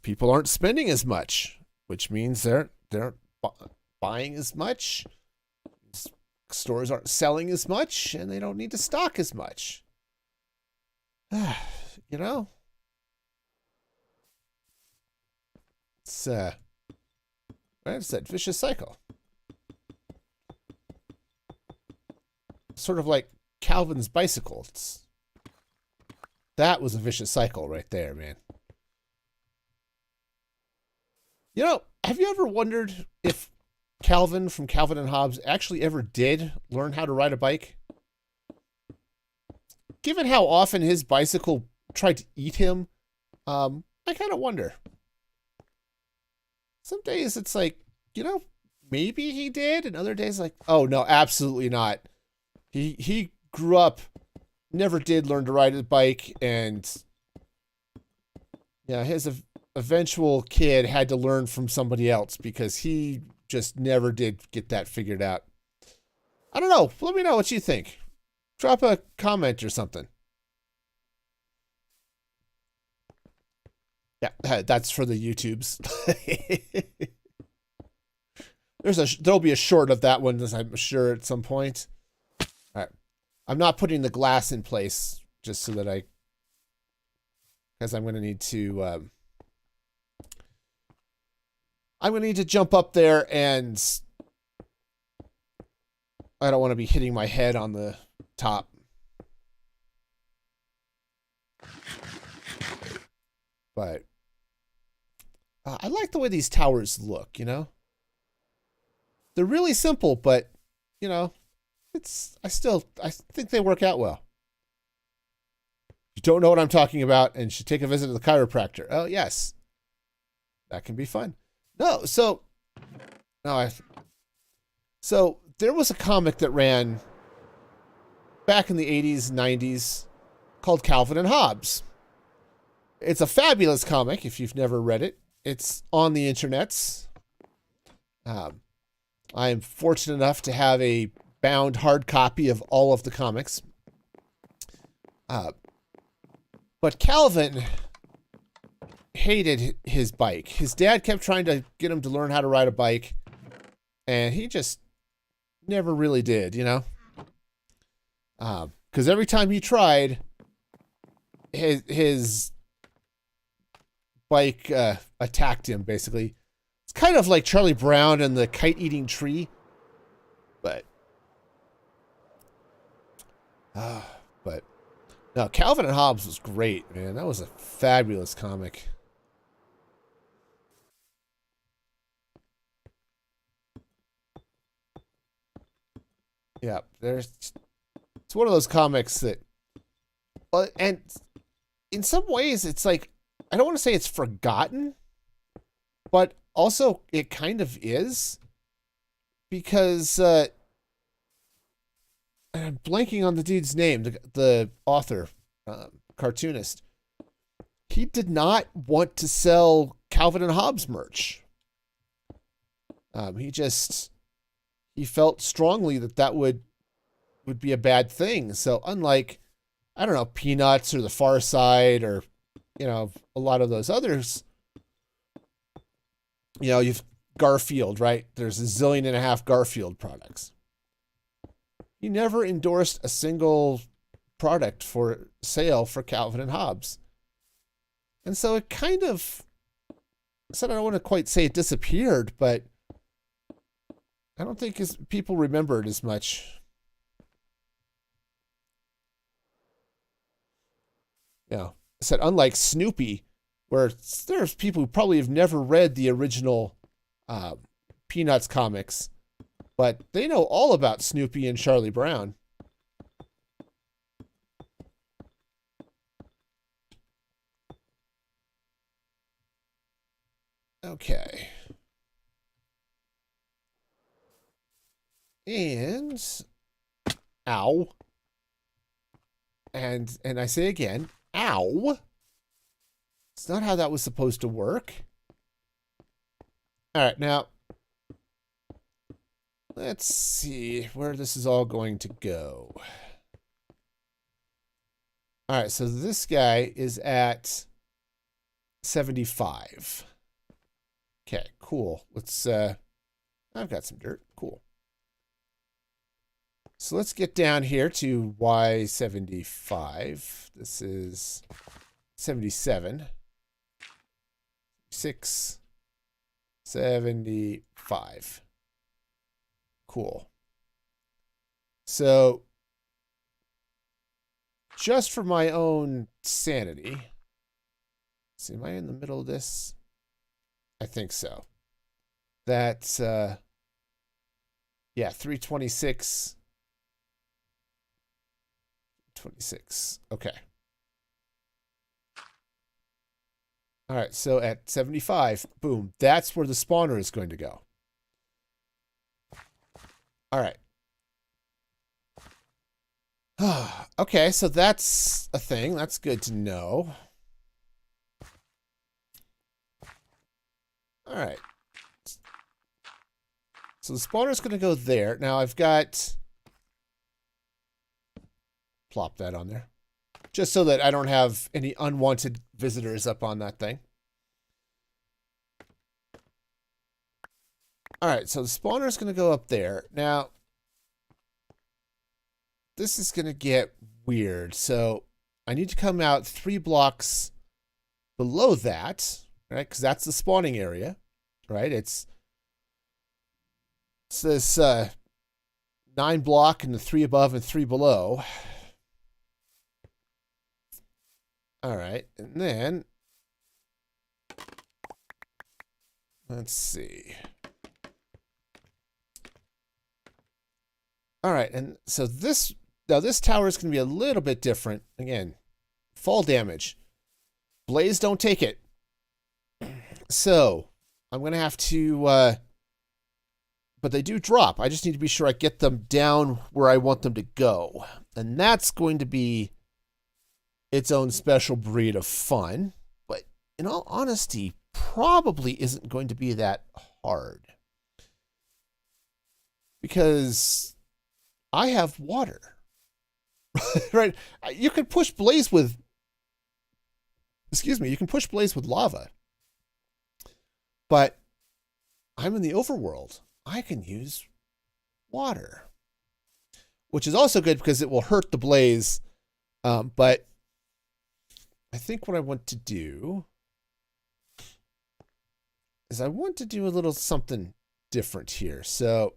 people aren't spending as much, which means they're buying as much. Stores aren't selling as much, and they don't need to stock as much. It's that vicious cycle. Sort of like Calvin's bicycle. That was a vicious cycle right there, man. Have you ever wondered if Calvin from Calvin and Hobbes actually ever did learn how to ride a bike? Given how often his bicycle tried to eat him, I kind of wonder. Some days it's like, maybe he did, and other days like, oh no, absolutely not. He grew up, never did learn to ride a bike, and Yeah, his eventual kid had to learn from somebody else because he just never did get that figured out. I don't know. Let me know what you think. Drop a comment or something. Yeah, that's for the YouTubes. There'll be a short of that one, I'm sure, at some point. All right. I'm not putting the glass in place just so that because I'm going to need to, jump up there, and I don't want to be hitting my head on the top. But I like the way these towers look, you know? They're really simple, but, you know, I think they work out well. You don't know what I'm talking about and should take a visit to the chiropractor. Oh, yes. That can be fun. So there was a comic that ran back in the 80s, 90s called Calvin and Hobbes. It's a fabulous comic if you've never read it. It's on the internets. I am fortunate enough to have a bound hard copy of all of the comics. But Calvin hated his bike. His dad kept trying to get him to learn how to ride a bike, and he just never really did, you know? Because every time he tried, his bike attacked him, basically. It's kind of like Charlie Brown and the kite-eating tree, but no, Calvin and Hobbes was great, man. That was a fabulous comic. Yeah, it's one of those comics that, and in some ways, it's like, I don't want to say it's forgotten, but also it kind of is, because I'm blanking on the dude's name, the author, cartoonist. He did not want to sell Calvin and Hobbes merch. He felt strongly that would be a bad thing. So unlike, I don't know, Peanuts or The Far Side or, you know, a lot of those others, you know, you've Garfield, right? There's 1.5 zillion Garfield products. He never endorsed a single product for sale for Calvin and Hobbes. And so it kind of, I don't want to quite say it disappeared, but I don't think people remember it as much. You know, I said, unlike Snoopy, where there's people who probably have never read the original Peanuts comics, but they know all about Snoopy and Charlie Brown. Okay. And ow. And I say again, ow. It's not how that was supposed to work. All right, now let's see where this is all going to go. All right, so this guy is at 75. Okay, cool. Let's, I've got some dirt. Cool. So let's get down here to Y75. This is 77. 75. Cool. So, just for my own sanity, see, am I in the middle of this? I think so. That's, yeah, 326. 26. Okay. All right, so at 75, boom, that's where the spawner is going to go. All right. Okay, so that's a thing. That's good to know. All right. So the spawner's going to go there. Now I've got... Plop that on there. Just so that I don't have any unwanted visitors up on that thing. All right, so the spawner's going to go up there. Now, this is going to get weird. So I need to come out 3 blocks below that, right? Because that's the spawning area, right? It's this 9 block and the 3 above and 3 below. All right, and then let's see. All right, and so this tower is going to be a little bit different. Again, fall damage. Blaze don't take it. So I'm going to have to, but they do drop. I just need to be sure I get them down where I want them to go. And that's going to be its own special breed of fun. But in all honesty, probably isn't going to be that hard. Because I have water. Right? You can push Blaze with... Excuse me, you can push Blaze with lava. But I'm in the overworld. I can use water. Which is also good because it will hurt the Blaze. But I think what I want to do is I want to do a little something different here. So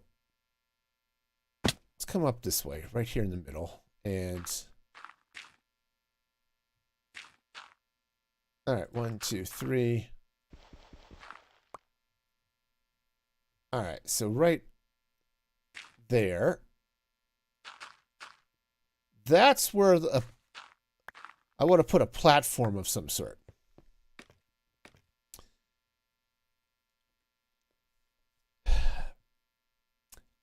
let's come up this way, right here in the middle. And all right, 1, 2, 3. All right, so right there. That's where I want to put a platform of some sort.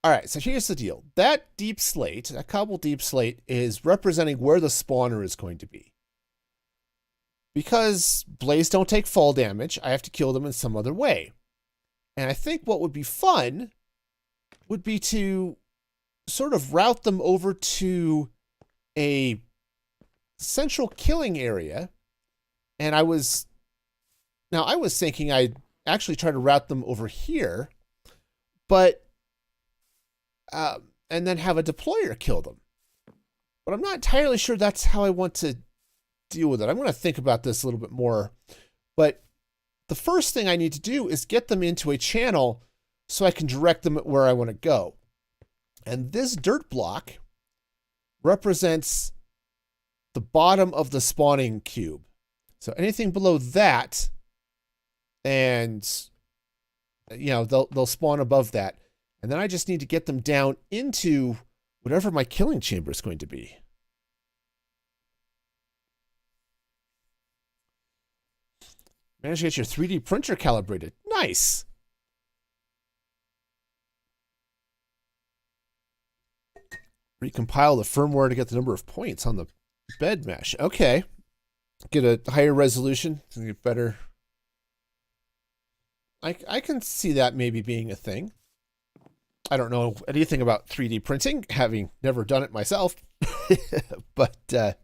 All right, so here's the deal. That deep slate, that cobble deep slate, is representing where the spawner is going to be. Because Blaze don't take fall damage, I have to kill them in some other way. And I think what would be fun would be to sort of route them over to a central killing area. And I was thinking I'd actually try to route them over here, but and then have a deployer kill them. But I'm not entirely sure that's how I want to deal with it. I'm going to think about this a little bit more. But the first thing I need to do is get them into a channel so I can direct them at where I want to go. And this dirt block represents the bottom of the spawning cube. So anything below that, and they'll spawn above that. And then I just need to get them down into whatever my killing chamber is going to be. Managed to get your 3D printer calibrated. Nice. Recompile the firmware to get the number of points on the bed mesh. Okay. Get a higher resolution to get better. I can see that maybe being a thing. I don't know anything about 3D printing, having never done it myself. But,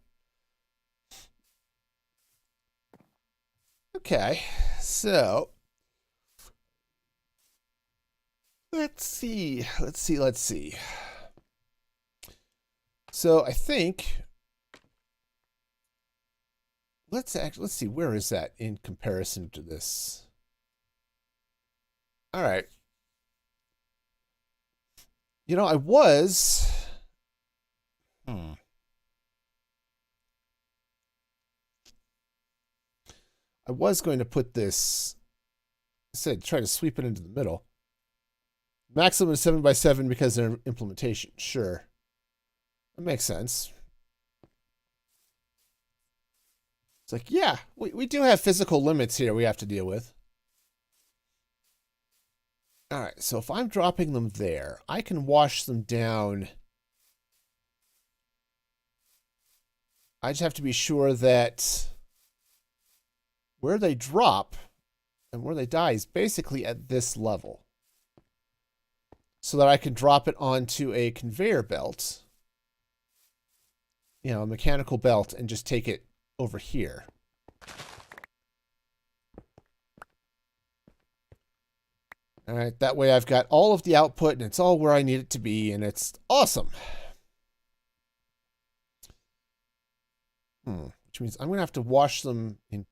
okay. So, let's see. So I think let's see, where is that in comparison to this? All right. I was going to put this, try to sweep it into the middle. Maximum is 7x7 because they're implementation. Sure. That makes sense. It's like, yeah, we do have physical limits here we have to deal with. All right, so if I'm dropping them there, I can wash them down. I just have to be sure that where they drop, and where they die is basically at this level. So that I can drop it onto a conveyor belt. You know, a mechanical belt, and just take it over here. All right, that way I've got all of the output, and it's all where I need it to be, and it's awesome. Which means I'm going to have to wash them in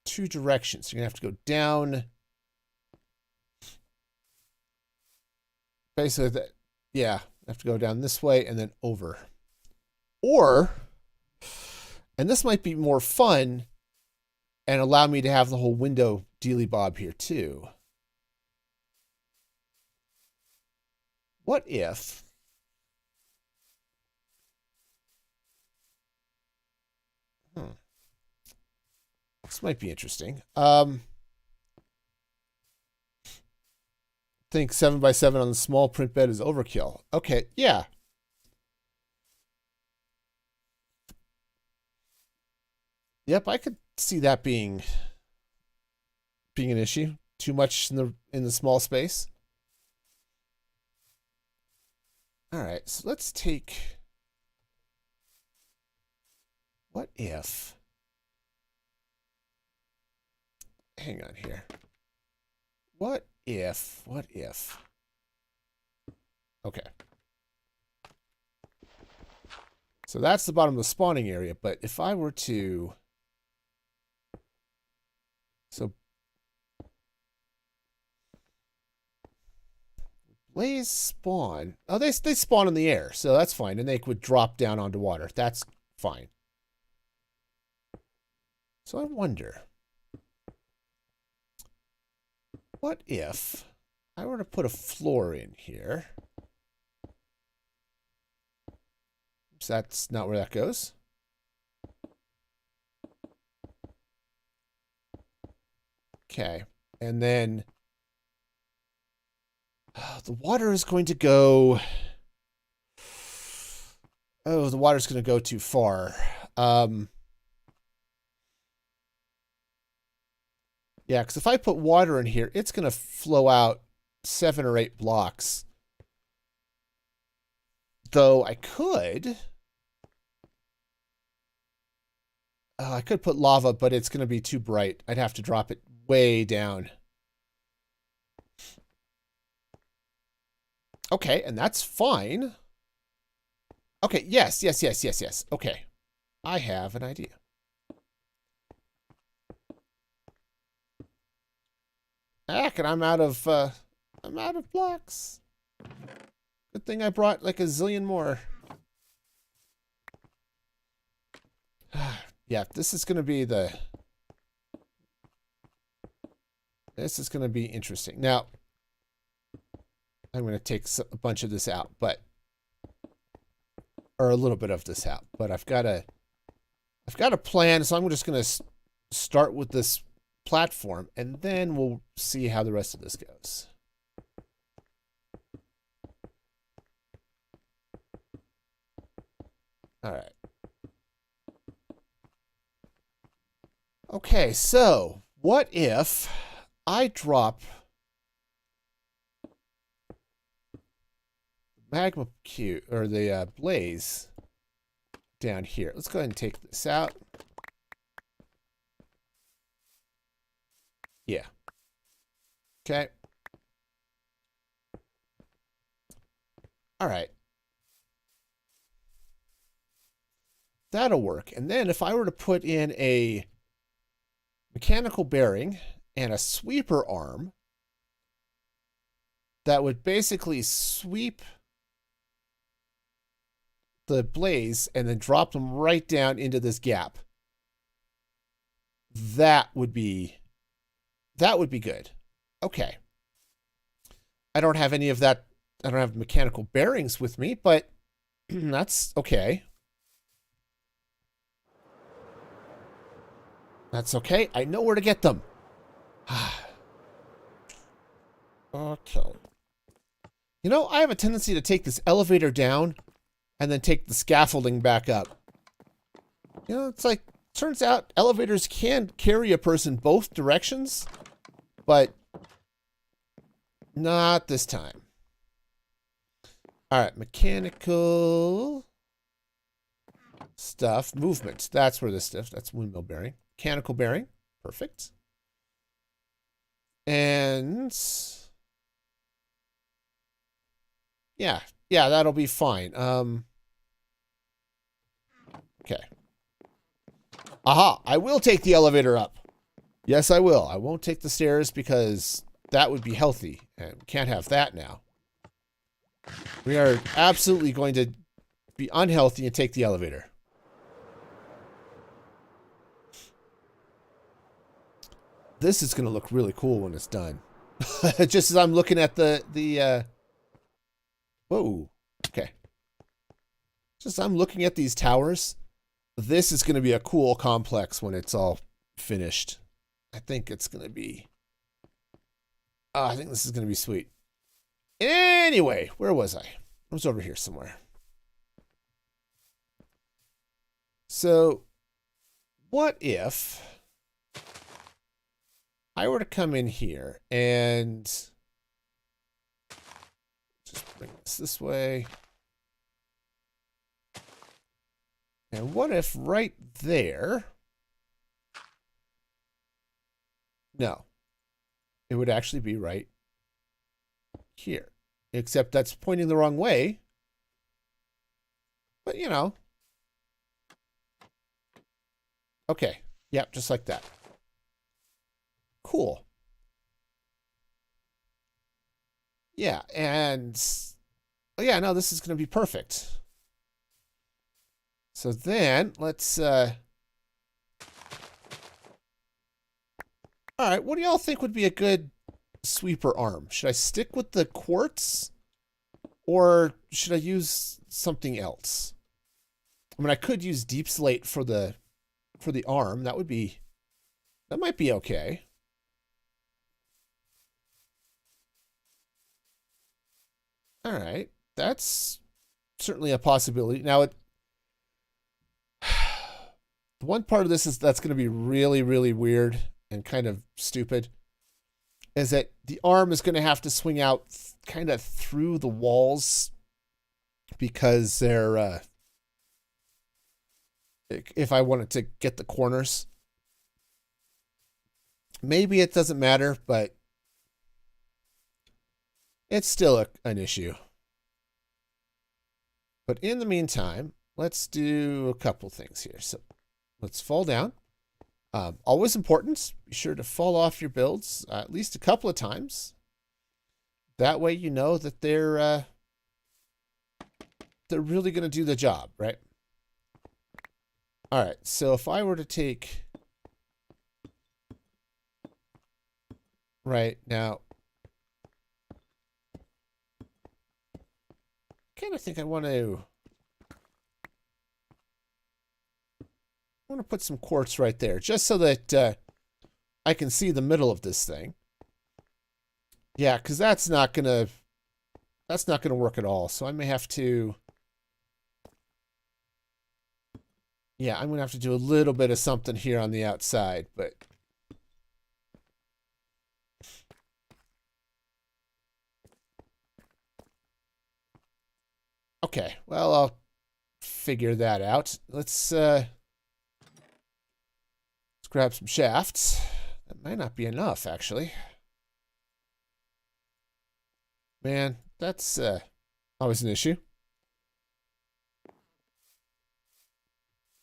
two directions. You're going to have to go down. Basically, yeah, I have to go down this way and then over. Or, and this might be more fun and allow me to have the whole window dealy bob here too. What if this might be interesting. Think 7x7 on the small print bed is overkill. Okay, yeah. Yep, I could see that being an issue. Too much in the small space. All right, so let's take. What if? Hang on here. What if? Okay. So that's the bottom of the spawning area, but if I were to. So. Blaze spawn. Oh, they spawn in the air, so that's fine. And they would drop down onto water. That's fine. So I wonder. What if I were to put a floor in here? Oops, that's not where that goes. Okay. And then the water is going to go. Oh, the water's going to go too far. Yeah, because if I put water in here, it's going to flow out 7 or 8 blocks. Though I could put lava, but it's going to be too bright. I'd have to drop it way down. Okay, and that's fine. Okay, yes. Okay. I have an idea. Heck, and I'm out of blocks. Good thing I brought like a zillion more. Yeah, this is gonna be interesting. Now, I'm gonna take a bunch of this out, or a little bit of this out. But I've got a plan, so I'm just gonna start with this platform, and then we'll see how the rest of this goes. All right. Okay, so what if I drop magma cube or the blaze down here? Let's go ahead and take this out. Yeah. Okay. All right. That'll work. And then if I were to put in a mechanical bearing and a sweeper arm, that would basically sweep the blaze and then drop them right down into this gap. That would be good. Okay. I don't have any of that. I don't have mechanical bearings with me, but that's okay. That's okay. I know where to get them. Okay. You know, I have a tendency to take this elevator down and then take the scaffolding back up. You know, it's like, turns out elevators can carry a person both directions. but not this time. All right, mechanical stuff, movement. That's where this stuff, that's windmill bearing. Mechanical bearing, perfect. And yeah, that'll be fine. Okay. Aha, I will take the elevator up. Yes, I will. I won't take the stairs because that would be healthy, and we can't have that now. We are absolutely going to be unhealthy and take the elevator. This is going to look really cool when it's done. Just as I'm looking at the whoa, okay. Just as I'm looking at these towers, this is going to be a cool complex when it's all finished. I think it's going to be, I think this is going to be sweet. Anyway, where was I? I was over here somewhere. So, what if I were to come in here and just bring this way. And what if right there? No. It would actually be right here. Except that's pointing the wrong way. But, you know. Okay. Yep, just like that. Cool. Yeah, and oh yeah, no, this is going to be perfect. So then let's all right, what do y'all think would be a good sweeper arm? Should I stick with the quartz or should I use something else? I mean, I could use deep slate for the arm. That might be okay. All right, that's certainly a possibility. Now, the one part of this that's going to be really, really weird and kind of stupid is that the arm is going to have to swing out kind of through the walls because they're, if I wanted to get the corners. Maybe it doesn't matter, but it's still an issue. But in the meantime, let's do a couple things here. So let's fall down. Always important. Be sure to fall off your builds at least a couple of times. That way you know that they're really going to do the job, right? All right. So if I were to take right now, kind of think I want to put some quartz right there just so that I can see the middle of this thing. Yeah, because that's not gonna work at all. So I may have to, yeah, I'm gonna have to do a little bit of something here on the outside, but okay, well, I'll figure that out. Let's grab some shafts. That might not be enough, actually. Man, that's always an issue.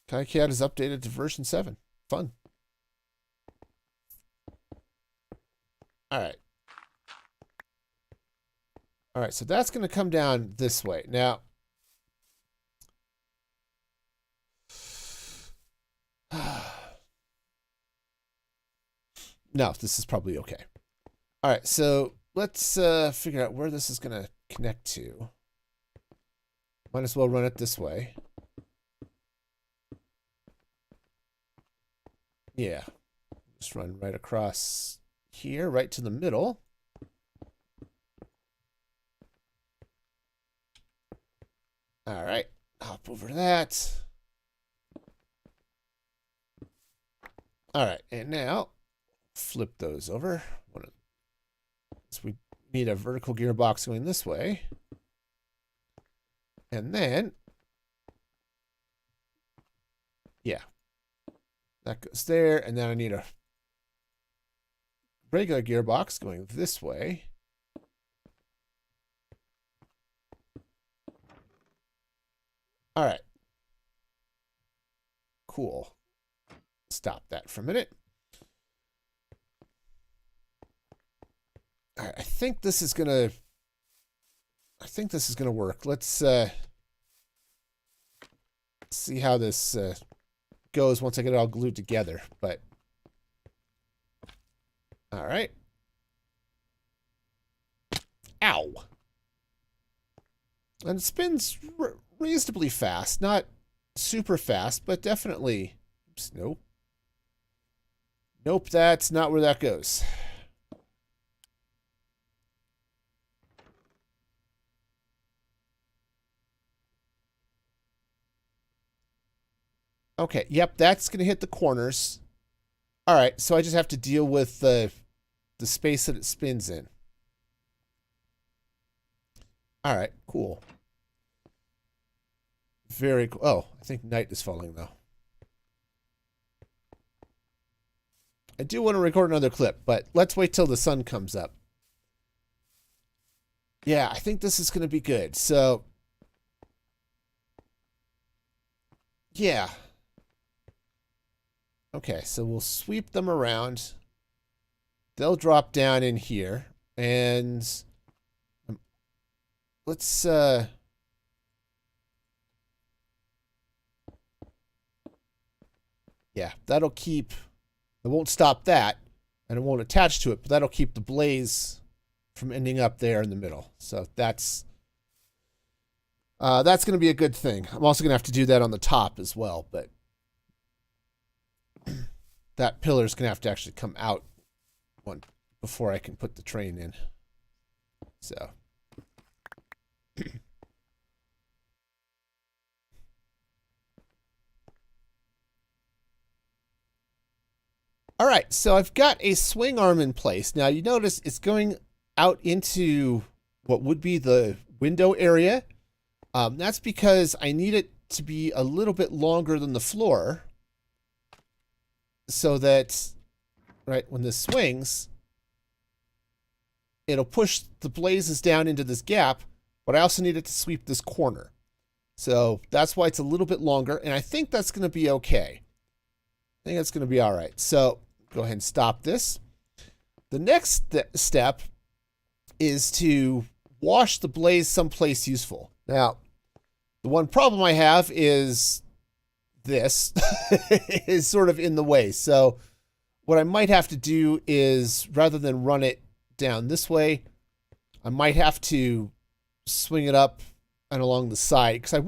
KiCad is updated to version 7. Fun. All right. All right, so that's going to come down this way. Now, no, this is probably okay. All right, so let's figure out where this is going to connect to. Might as well run it this way. Yeah, just run right across here, right to the middle. All right, hop over that. All right, and now flip those over. One of So we need a vertical gearbox going this way. And then, yeah, that goes there. And then I need a regular gearbox going this way. All right. Cool. Stop that for a minute. All right, I think this is gonna work. Let's see how this goes once I get it all glued together. But all right. Ow. And it spins reasonably fast, not super fast, but definitely. Oops, nope. Nope, that's not where that goes. Okay, yep, that's going to hit the corners. All right, so I just have to deal with the space that it spins in. All right, cool. Very cool. Oh, I think night is falling, though. I do want to record another clip, but let's wait till the sun comes up. Yeah, I think this is going to be good. So, yeah. Okay, so we'll sweep them around. They'll drop down in here. And let's... yeah, that'll keep... It won't stop that, and it won't attach to it, but that'll keep the blaze from ending up there in the middle. So that's going to be a good thing. I'm also going to have to do that on the top as well, but that pillar's going to have to actually come out one before I can put the train in. So... All right, so I've got a swing arm in place. Now, you notice it's going out into what would be the window area. That's because I need it to be a little bit longer than the floor so that, right, when this swings, it'll push the blazes down into this gap, but I also need it to sweep this corner. So that's why it's a little bit longer, and I think that's going to be okay. I think that's going to be all right. So go ahead and stop this. The next step is to wash the blaze someplace useful. Now, the one problem I have is this is sort of in the way. So what I might have to do is, rather than run it down this way, I might have to swing it up and along the side, because I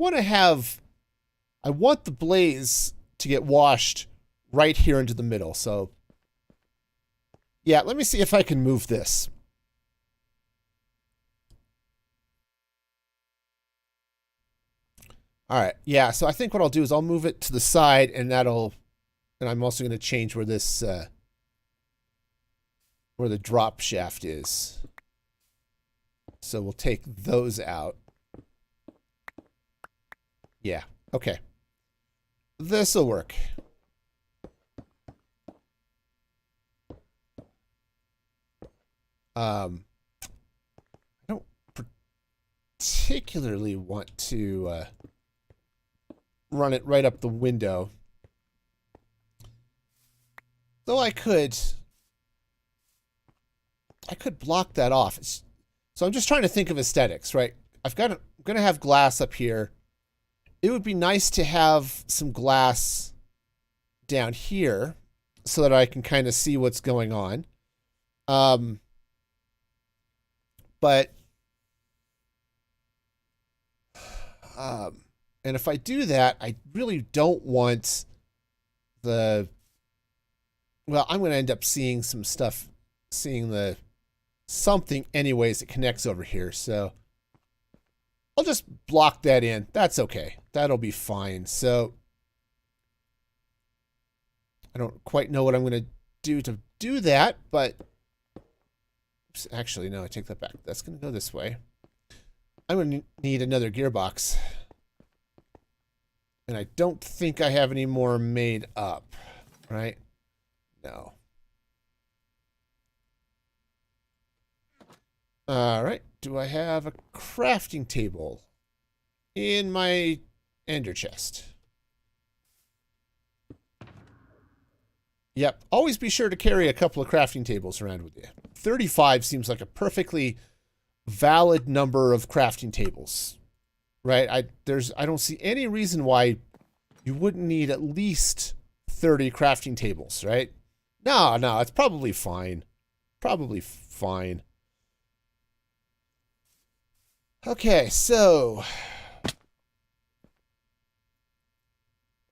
want the blaze to get washed right here into the middle. So yeah, let me see if I can move this. All right, yeah, so I think what I'll do is I'll move it to the side, and I'm also going to change where this, where the drop shaft is. So we'll take those out. Yeah, okay. This'll work. I don't particularly want to run it right up the window. Though I could block that off. So I'm just trying to think of aesthetics, right? I'm going to have glass up here. It would be nice to have some glass down here so that I can kind of see what's going on. But and if I do that, I really don't want well, I'm going to end up seeing some stuff, something anyways that connects over here. So I'll just block that in. That's okay. That'll be fine. So I don't quite know what I'm going to do that, but Oops, actually, no, I take that back. That's going to go this way. I'm going to need another gearbox. And I don't think I have any more made up, right? No. All right. Do I have a crafting table in my ender chest? Yep. Always be sure to carry a couple of crafting tables around with you. 35 seems like a perfectly valid number of crafting tables, right? I don't see any reason why you wouldn't need at least 30 crafting tables, right? No, it's probably fine. Probably fine. Okay, so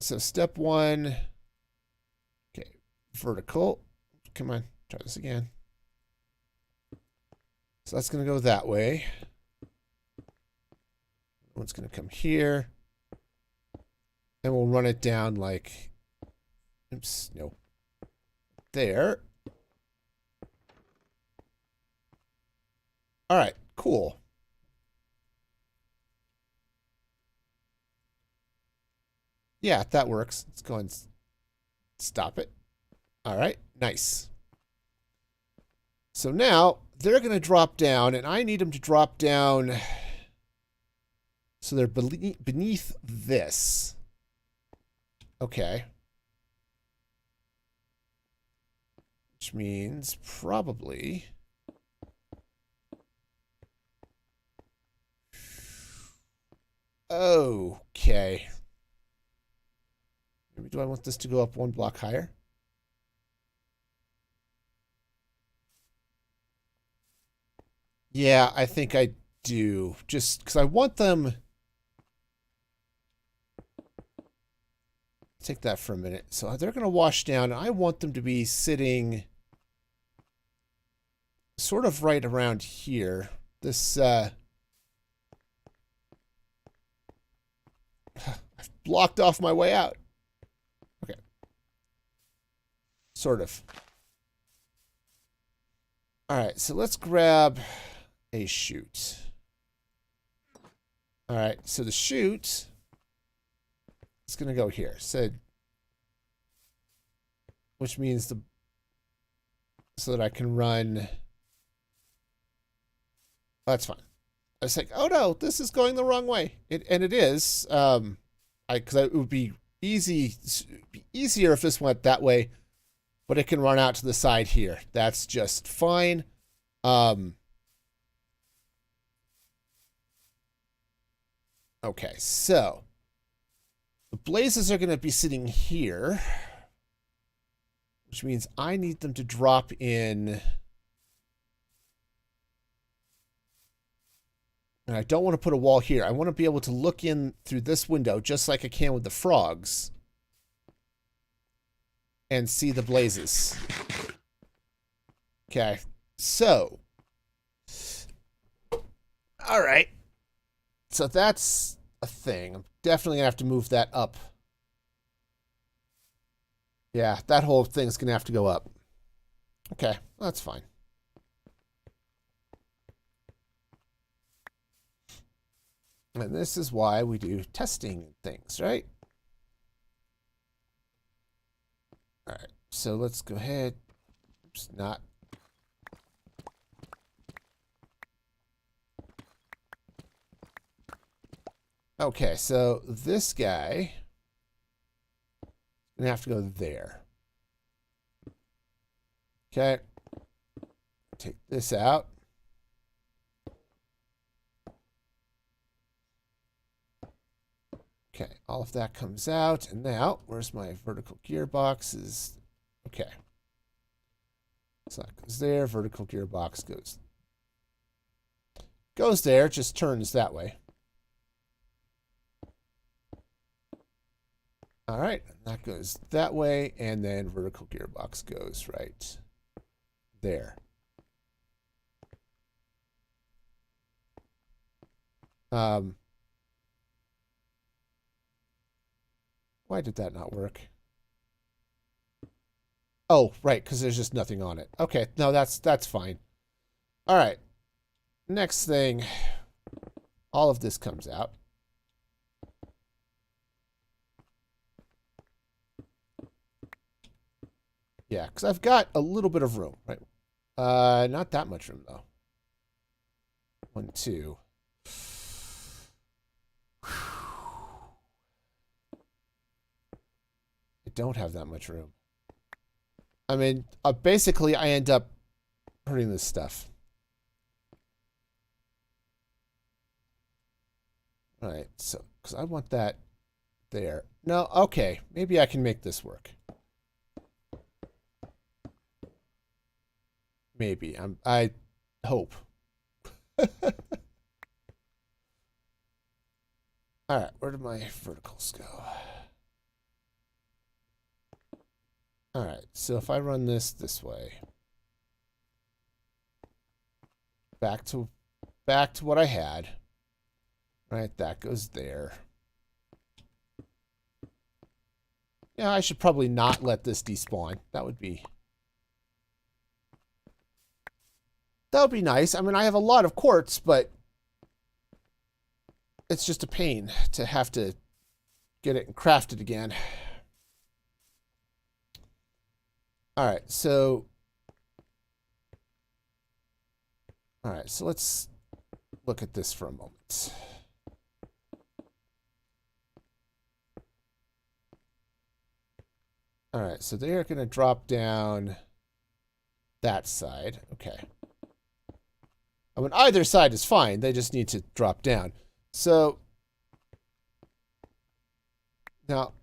step one. Okay, vertical. Come on, try this again. So that's going to go that way. One's going to come here. And we'll run it down like, oops, no, there. All right, cool. Yeah, that works. Let's go and stop it. All right, nice. So now they're going to drop down, and I need them to drop down so they're beneath this. Okay. Which means probably... Okay. Maybe do I want this to go up one block higher? Yeah, I think I do. Just because I want them... Take that for a minute. So they're going to wash down. I want them to be sitting sort of right around here. This, I've blocked off my way out. Okay. Sort of. All right, so let's grab a chute. All right, so the chute... It's going to go here. So, which means so that I can run. That's fine. I was like, oh no, this is going the wrong way. And it is. Because it would be easier if this went that way, but it can run out to the side here. That's just fine. Okay, so. The blazes are going to be sitting here, which means I need them to drop in. And I don't want to put a wall here. I want to be able to look in through this window, just like I can with the frogs, and see the blazes. Okay, so. All right. So that's a thing. I'm definitely going to have to move that up. Yeah, that whole thing's going to have to go up. Okay, that's fine. And this is why we do testing things, right? All right, so let's go ahead. Oops, not. Okay, so this guy is going to have to go there. Okay. Take this out. Okay, all of that comes out. And now, where's my vertical gearboxes? Okay. So that goes there. Vertical gearbox goes there, just turns that way. All right, that goes that way, and then vertical gearbox goes right there. Why did that not work? Oh, right, because there's just nothing on it. Okay, no, that's fine. All right. Next thing, all of this comes out. Yeah, because I've got a little bit of room, right? Not that much room, though. 1, 2. I don't have that much room. I mean, basically, I end up hurting this stuff. All right, so, because I want that there. No, okay, maybe I can make this work. Maybe. I hope. All right, where did my verticals go? All right, so if I run this way, back to what I had. Right, that goes there. Yeah, I should probably not let this despawn. That would be nice. I mean, I have a lot of quartz, but it's just a pain to have to get it and craft it again. All right, so let's look at this for a moment. All right, so they are going to drop down that side. Okay. I mean, either side is fine. They just need to drop down. So now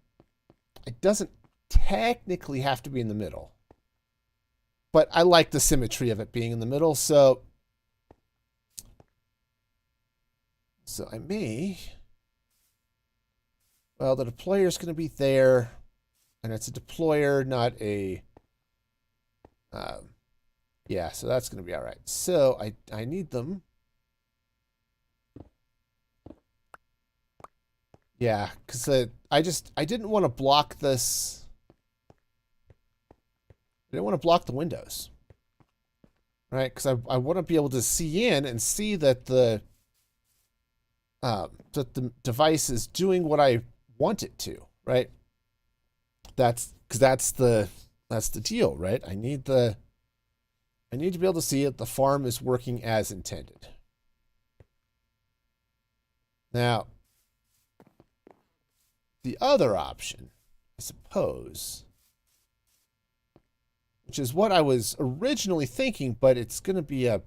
it doesn't technically have to be in the middle, but I like the symmetry of it being in the middle. So I may, well, the deployer is going to be there, and it's a deployer, not a, yeah, so that's going to be all right. So I need them. Yeah, because I didn't want to block this. I didn't want to block the windows. Right? Because I want to be able to see in and see that the device is doing what I want it to, right? That's the deal, right? I need to be able to see that the farm is working as intended. Now, the other option, I suppose, which is what I was originally thinking, but it's going to be a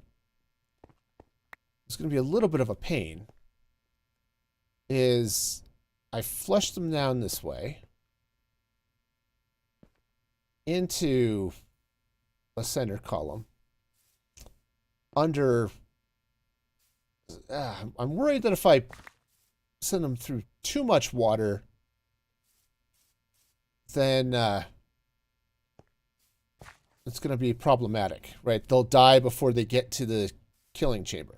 little bit of a pain, is I flush them down this way into a center column under, I'm worried that if I send them through too much water, then it's going to be problematic, right? They'll die before they get to the killing chamber.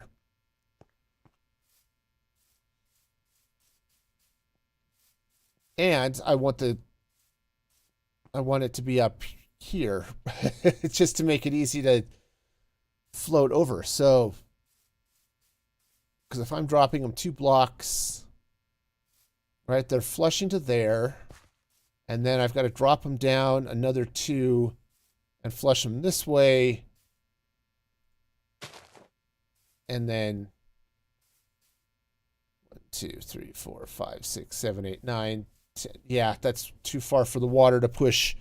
And I want it to be up here just to make it easy to float over. So, because if I'm dropping them 2 blocks, right, they're flushing to there, and then I've got to drop them down another 2 and flush them this way, and then 1, 2, 3, 4, 5, 6, 7, 8, 9, 10. Yeah, that's too far for the water to push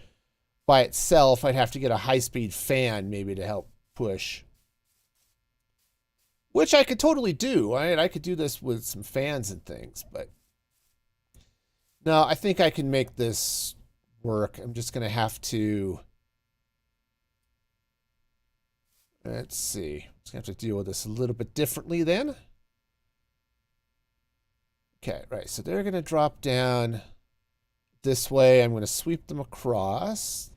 by itself. I'd have to get a high-speed fan maybe to help push, which I could totally do. I could do this with some fans and things, but no, I think I can make this work. I'm just going to have to, let's see. I'm just going to have to deal with this a little bit differently then. Okay, right. So they're going to drop down this way. I'm going to sweep them across.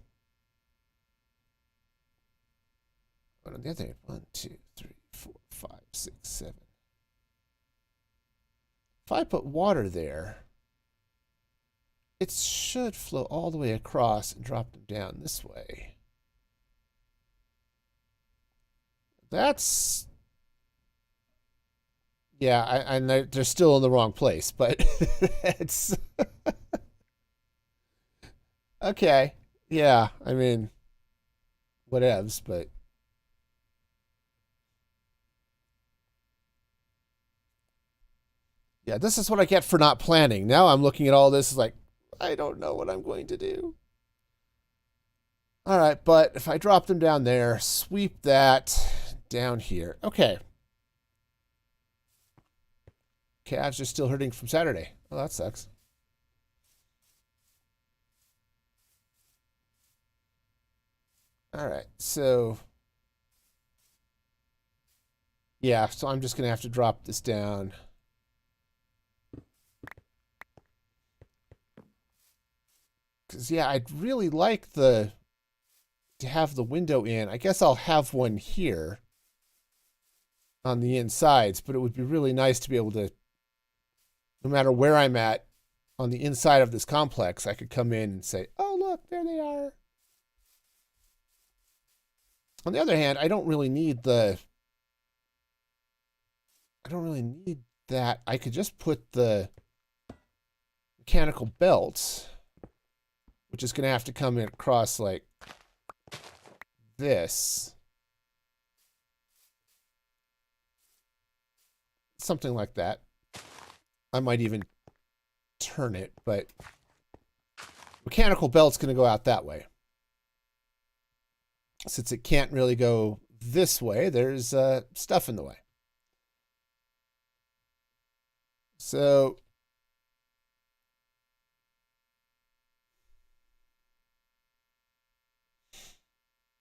But on the other hand, 1, 2, 3, 4, 5, 6, 7. If I put water there, it should flow all the way across and drop them down this way. That's... Yeah, and they're still in the wrong place, but it's... Okay. Yeah, I mean, whatevs, but... Yeah, this is what I get for not planning. Now I'm looking at all this like, I don't know what I'm going to do. All right, but if I drop them down there, sweep that down here. Okay. Calves are still hurting from Saturday. Oh, that sucks. All right, so... Yeah, so I'm just going to have to drop this down. Because, yeah, I'd really like to have the window in. I guess I'll have one here on the insides, but it would be really nice to be able to, no matter where I'm at on the inside of this complex, I could come in and say, oh, look, there they are. On the other hand, I don't really need that. I could just put the mechanical belt, which is going to have to come in across like this. Something like that. I might even turn it, but mechanical belt's going to go out that way. Since it can't really go this way, there's stuff in the way. So...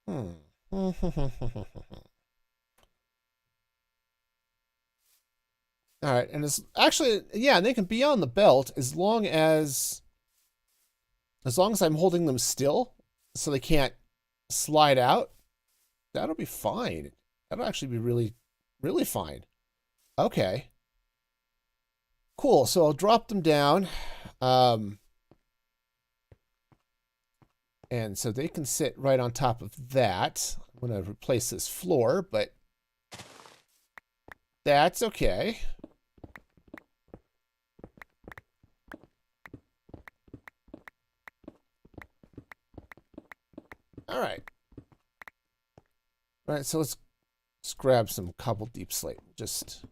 All right, and it's actually, yeah, they can be on the belt as long as I'm holding them still, so they can't slide out. That'll be fine. That'll actually be really, really fine. Okay. Cool. So I'll drop them down, and so they can sit right on top of that. I'm going to replace this floor, but that's okay. All right. All right, so let's grab some cobbled deep slate. Just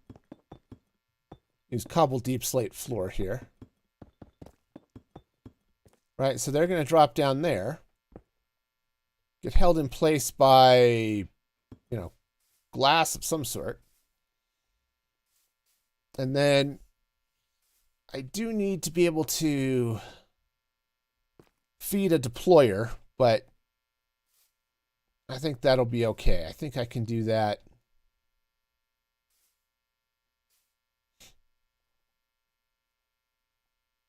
use cobbled deep slate floor here. Right, so they're going to drop down there. Get held in place by, glass of some sort. And then I do need to be able to feed a deployer, but I think that'll be okay. I think I can do that.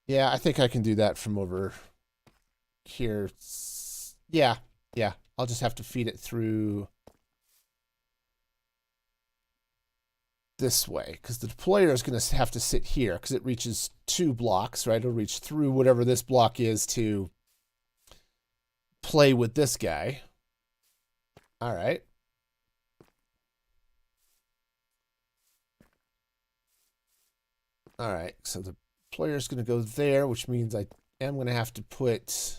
Yeah, I think I can do that from over here. Yeah. I'll just have to feed it through this way, because the deployer is going to have to sit here because it reaches 2 blocks, right? It'll reach through whatever this block is to play with this guy. All right. All right, so the deployer is going to go there, which means I am going to have to put...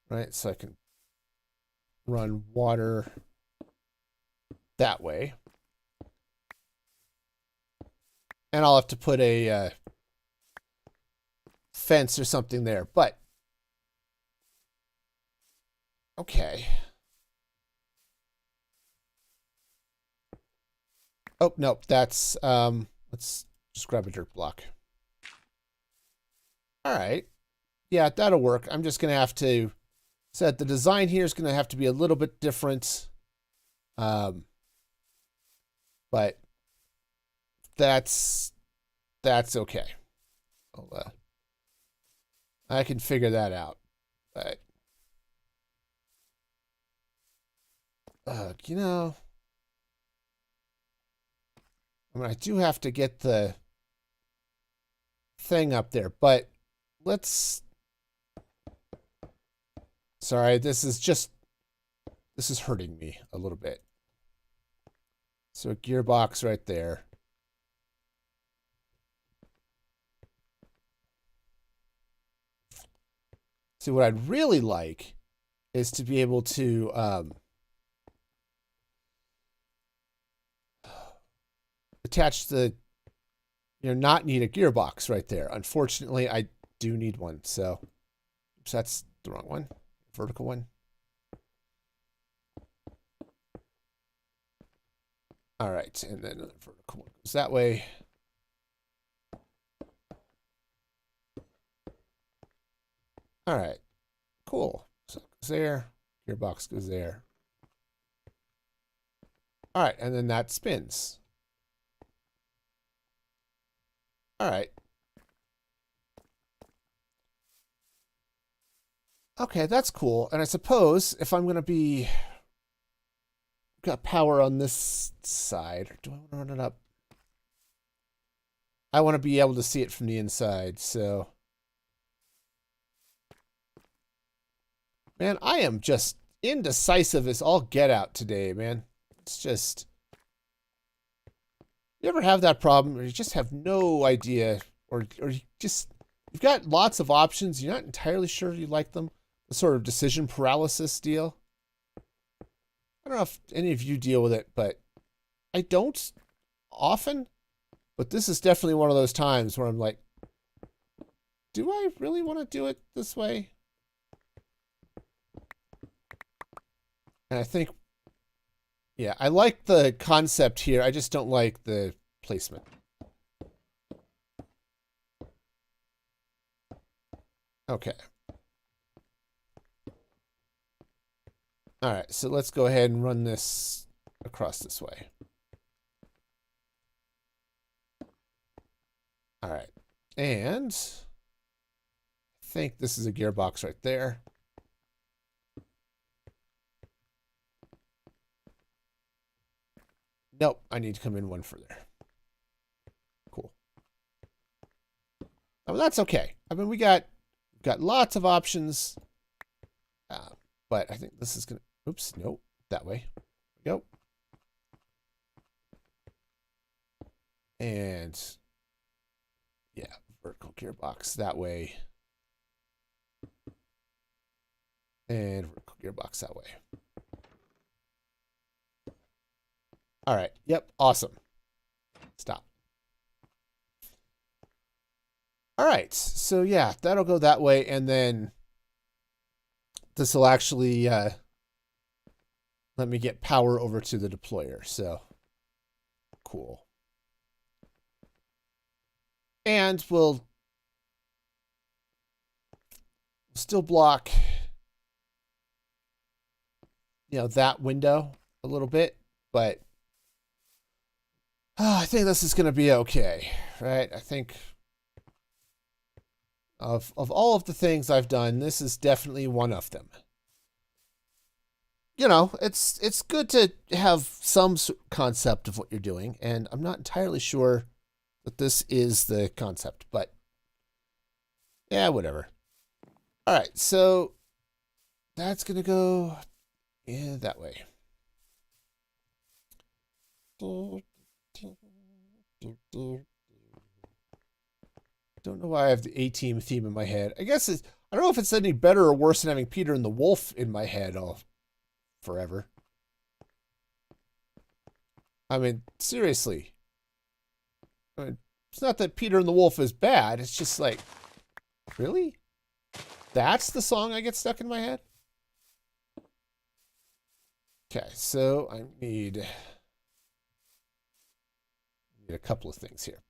Right, so I can run water that way. And I'll have to put a fence or something there, but okay. Oh, no, that's, let's just grab a dirt block. All right. Yeah, that'll work. I'm just going to have to set the design here is going to have to be a little bit different. But that's okay. I can figure that out. But I mean, I do have to get the thing up there, but let's... Sorry, this is this is hurting me a little bit. So a gearbox right there. See, what I'd really like is to be able to attach the, not need a gearbox right there. Unfortunately, I do need one. So, oops, that's the wrong one. Vertical one. All right, and then the vertical one goes that way. All right, cool. So it goes there. Gearbox goes there. All right, and then that spins. All right. Okay, that's cool. And I suppose if I'm going to be... got power on this side, or do I want to run it up? I want to be able to see it from the inside, so... Man, I am just indecisive as all get out today, man. It's just... You ever have that problem where you just have no idea, or you just... You've got lots of options, you're not entirely sure you like them? The sort of decision paralysis deal? I don't know if any of you deal with it, but I don't often. But this is definitely one of those times where I'm like, do I really want to do it this way? And I think, yeah, I like the concept here. I just don't like the placement. Okay. All right, so let's go ahead and run this across this way. All right, and I think this is a gearbox right there. Nope, I need to come in one further. Cool. I mean, that's okay. I mean, we've got lots of options, but I think this is gonna. Oops, nope, that way. There we go. And yeah, vertical gearbox that way. And vertical gearbox that way. All right, yep, awesome. Stop. All right, so yeah, that'll go that way, and then this will actually let me get power over to the deployer, so cool. And we'll still block, that window a little bit, but I think this is going to be okay, right? I think of all of the things I've done, this is definitely one of them. It's good to have some concept of what you're doing, and I'm not entirely sure that this is the concept, but yeah, whatever. All right, so that's going to go that way. Don't know why I have the A-Team theme in my head. I guess I don't know if it's any better or worse than having Peter and the Wolf in my head all forever. I mean, seriously. I mean, it's not that Peter and the Wolf is bad. It's just like, really? That's the song I get stuck in my head? Okay, so I need a couple of things here.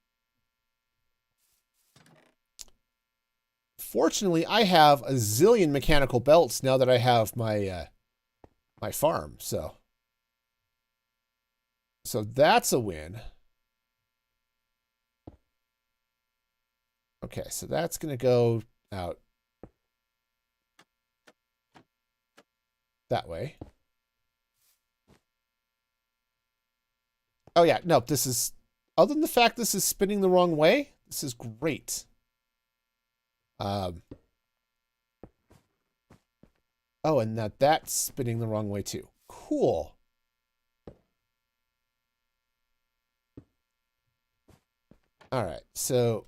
Fortunately, I have a zillion mechanical belts now that I have my my farm, so that's a win. Okay, so that's going to go out that way. Oh yeah, no, this is, other than the fact this is spinning the wrong way, this is great. Oh, and that's spinning the wrong way too. cool. All right, so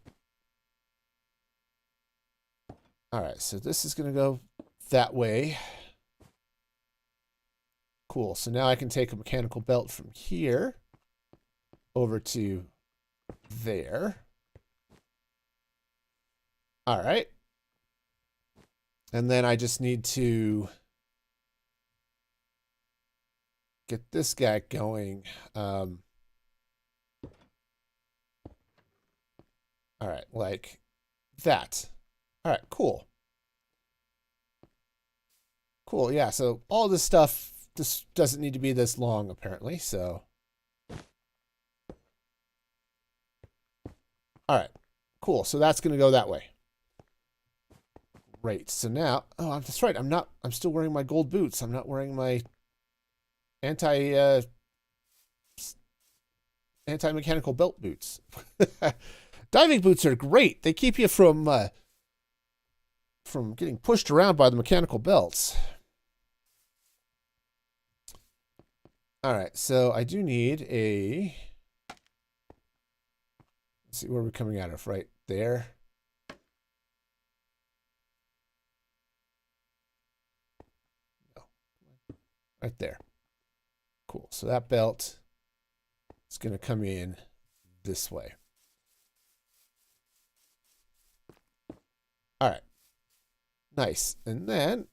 this is going to go that way. Cool. So now I can take a mechanical belt from here over to there. All right. And then I just need to get this guy going. All right, like that. All right, cool. Cool, yeah, so all this stuff, this doesn't need to be this long, apparently, so. All right, cool, so that's going to go that way. Great, so now, oh, that's right, I'm still wearing my gold boots. I'm not wearing my anti-mechanical belt boots. Diving boots are great. They keep you from getting pushed around by the mechanical belts. All right, so I do need a... Let's see, where are we coming out of? Right there. No. Right there. Cool, so that belt is going to come in this way. All right. Nice. And then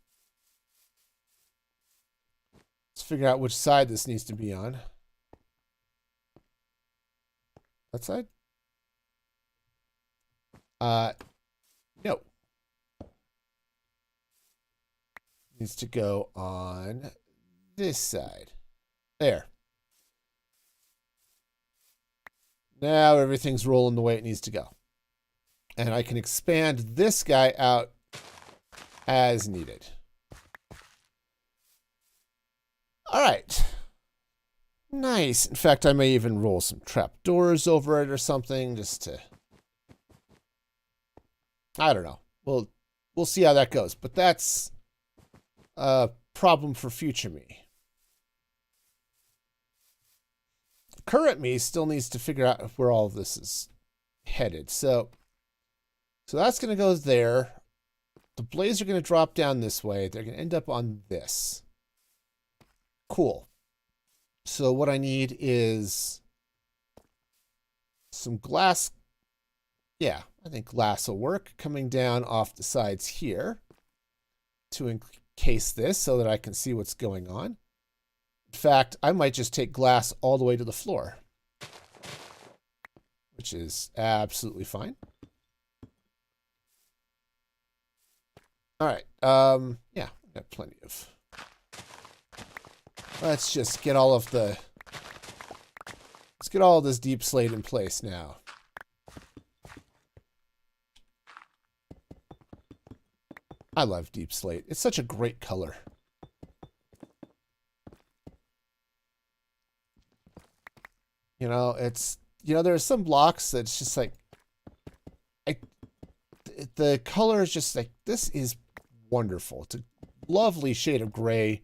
let's figure out which side this needs to be on. That side? No. Needs to go on this side. There. Now everything's rolling the way it needs to go. And I can expand this guy out as needed. All right. Nice. In fact, I may even roll some trapdoors over it or something just to... I don't know. We'll see how that goes. But that's a problem for future me. Current me still needs to figure out where all of this is headed. So that's going to go there. The blades are going to drop down this way. They're going to end up on this. Cool. So what I need is some glass. Yeah, I think glass will work. Coming down off the sides here to encase this so that I can see what's going on. In fact, I might just take glass all the way to the floor, which is absolutely fine. All right. Yeah, we got plenty of. Let's just get all of the. Let's get all of this deep slate in place now. I love deep slate. It's such a great color. You know, there are some blocks that's just like, the color is just like, this is wonderful. It's a lovely shade of gray.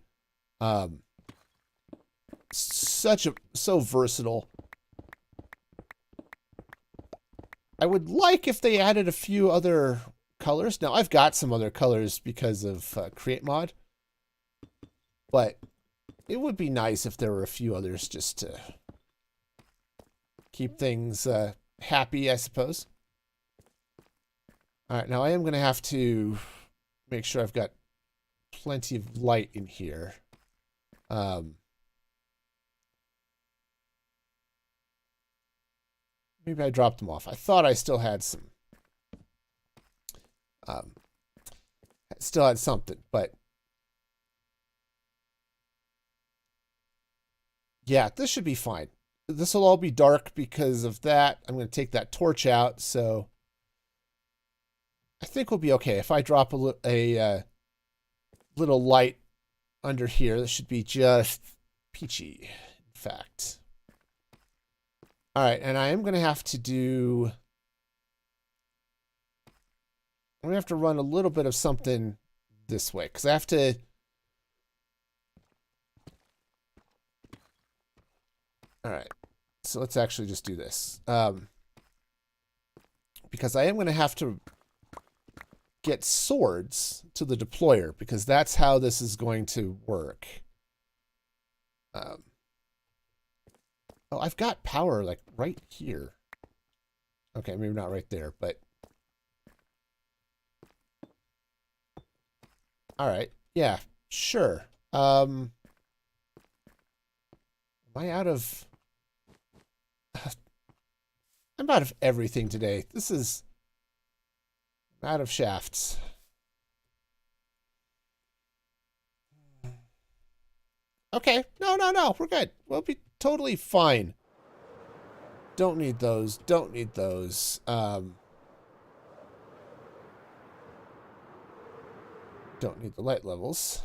So versatile. I would like if they added a few other colors. Now, I've got some other colors because of Create Mod, but it would be nice if there were a few others just to keep things happy, I suppose. All right, now I am going to have to make sure I've got plenty of light in here. Maybe I dropped them off. I thought I still had some. Still had something, but yeah, this should be fine. This will all be dark because of that. I'm going to take that torch out, so I think we'll be okay. If I drop a little light under here, this should be just peachy, in fact. All right, and I am going to have to do... I'm going to have to run a little bit of something this way, because I have to... All right. So let's actually just do this. Because I am going to have to get swords to the deployer, because that's how this is going to work. Oh, I've got power, like, right here. Okay, maybe not right there, but... All right. Yeah, sure. Am I out of... I'm out of everything today. This is... I'm out of shafts. Okay. No. We're good. We'll be totally fine. Don't need those. Don't need those. Don't need the light levels.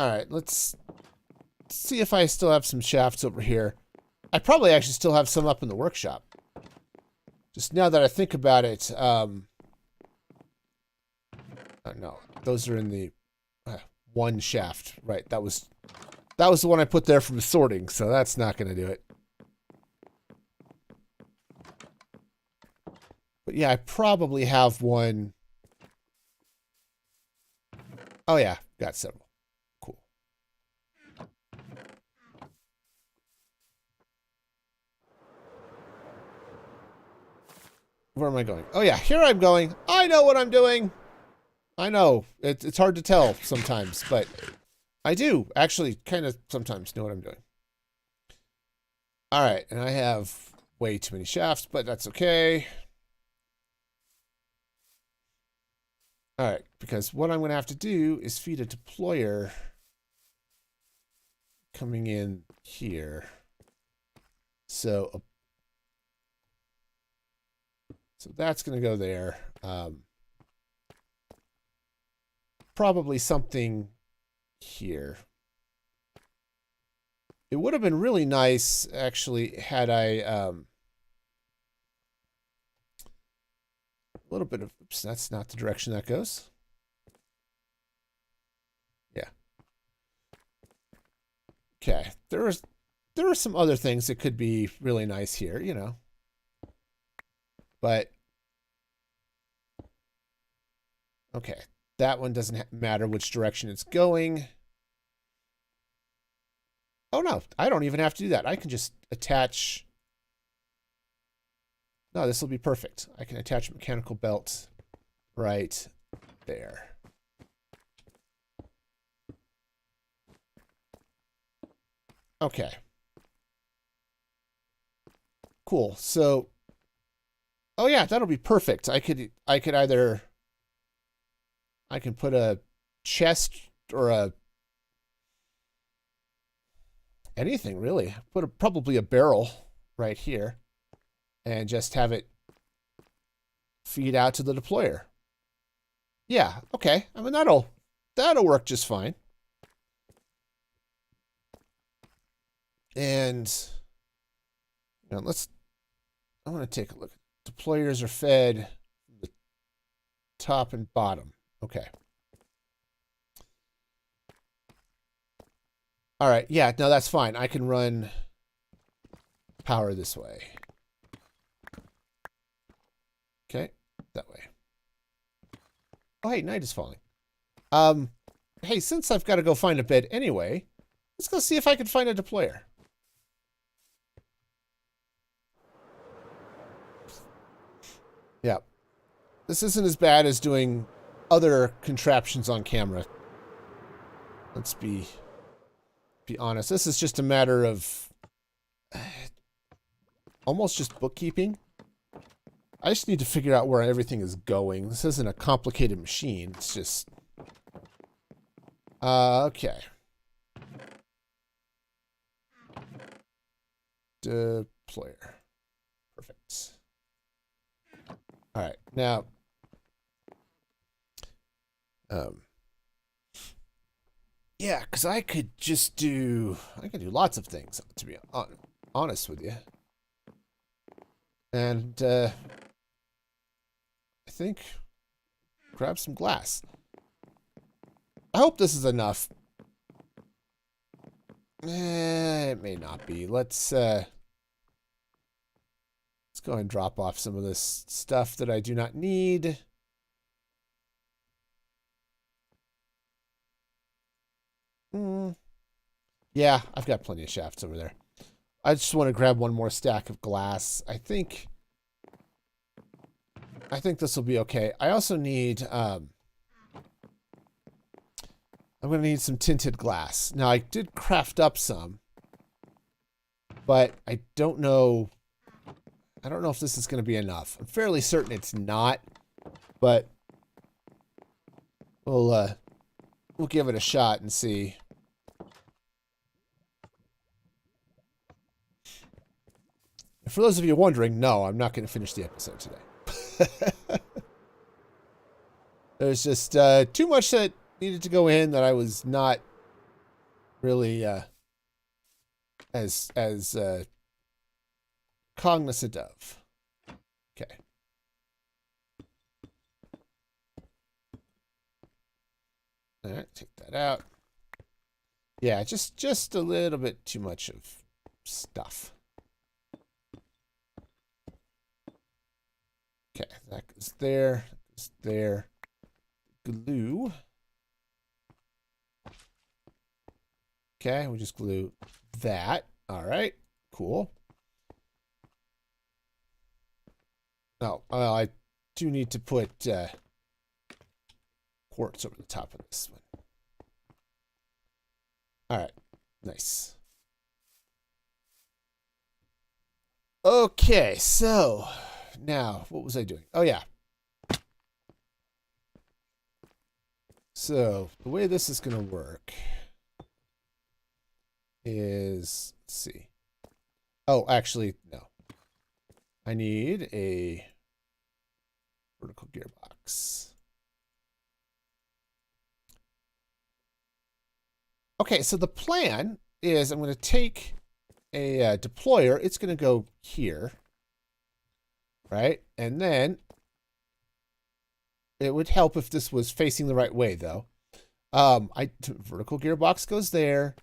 Alright, let's see if I still have some shafts over here. I probably actually still have some up in the workshop. Just now that I think about it, no, those are in the one shaft. Right, that was the one I put there from sorting, so that's not going to do it. But yeah, I probably have one. Oh yeah, got several. Cool. Where am I going? Oh yeah, here I'm going. I know what I'm doing. I know. It's hard to tell sometimes, but I do actually kind of sometimes know what I'm doing. All right, and I have way too many shafts, but that's okay. All right, because what I'm going to have to do is feed a deployer coming in here. So that's going to go there. Probably something here. It would have been really nice, actually, had I a little bit of... Oops, that's not the direction that goes. Yeah. Okay. There are some other things that could be really nice here, you know. But okay, that one doesn't matter which direction it's going. Oh no, I don't even have to do that. I can just attach... No, this will be perfect. I can attach a mechanical belt right there. Okay. Cool. So, oh yeah, that'll be perfect. I could either... I can put a chest or anything really. Put probably a barrel right here and just have it feed out to the deployer. Yeah, okay. I mean, that'll work just fine. And you know, I want to take a look. Deployers are fed from the top and bottom. Okay. All right. Yeah, no, that's fine. I can run power this way. Okay, that way. Oh, hey, night is falling. Hey, since I've got to go find a bed anyway, let's go see if I can find a deployer. Yeah. This isn't as bad as doing other contraptions on camera. Let's be honest. This is just a matter of almost just bookkeeping. I just need to figure out where everything is going. This isn't a complicated machine. It's just... okay. Deployer. Perfect. All right. Now... yeah, because I could do lots of things, to be honest with you. And, I think grab some glass. I hope this is enough. It may not be. Let's go and drop off some of this stuff that I do not need. Yeah, I've got plenty of shafts over there. I just want to grab one more stack of glass. I think this will be okay. I also need I'm going to need some tinted glass. Now, I did craft up some, but I don't know if this is going to be enough. I'm fairly certain it's not, but we'll give it a shot and see. For those of you wondering, no, I'm not going to finish the episode today. There's just too much that needed to go in that I was not really as cognizant of. Okay. All right, take that out. Yeah, just a little bit too much of stuff. Okay, that goes there. That goes there. Glue. Okay, we just glue that. All right, cool. Oh, well, I do need to put quartz over the top of this one. All right, nice. Okay, so now what was I doing? Oh, yeah. So the way this is going to work is, let's see. Oh, actually, no. I need a vertical gearbox. Okay, so the plan is I'm going to take a deployer. It's going to go here, right? And then it would help if this was facing the right way, though. Vertical gearbox goes there.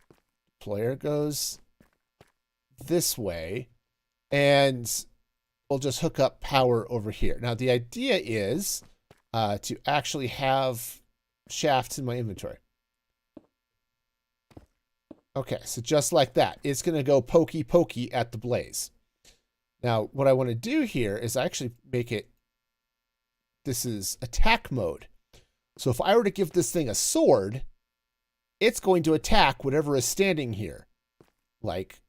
Deployer goes this way. And we'll just hook up power over here. Now, the idea is to actually have shafts in my inventory. Okay, so just like that. It's going to go pokey pokey at the blaze. Now, what I want to do here is actually make it, this is attack mode. So if I were to give this thing a sword, it's going to attack whatever is standing here, like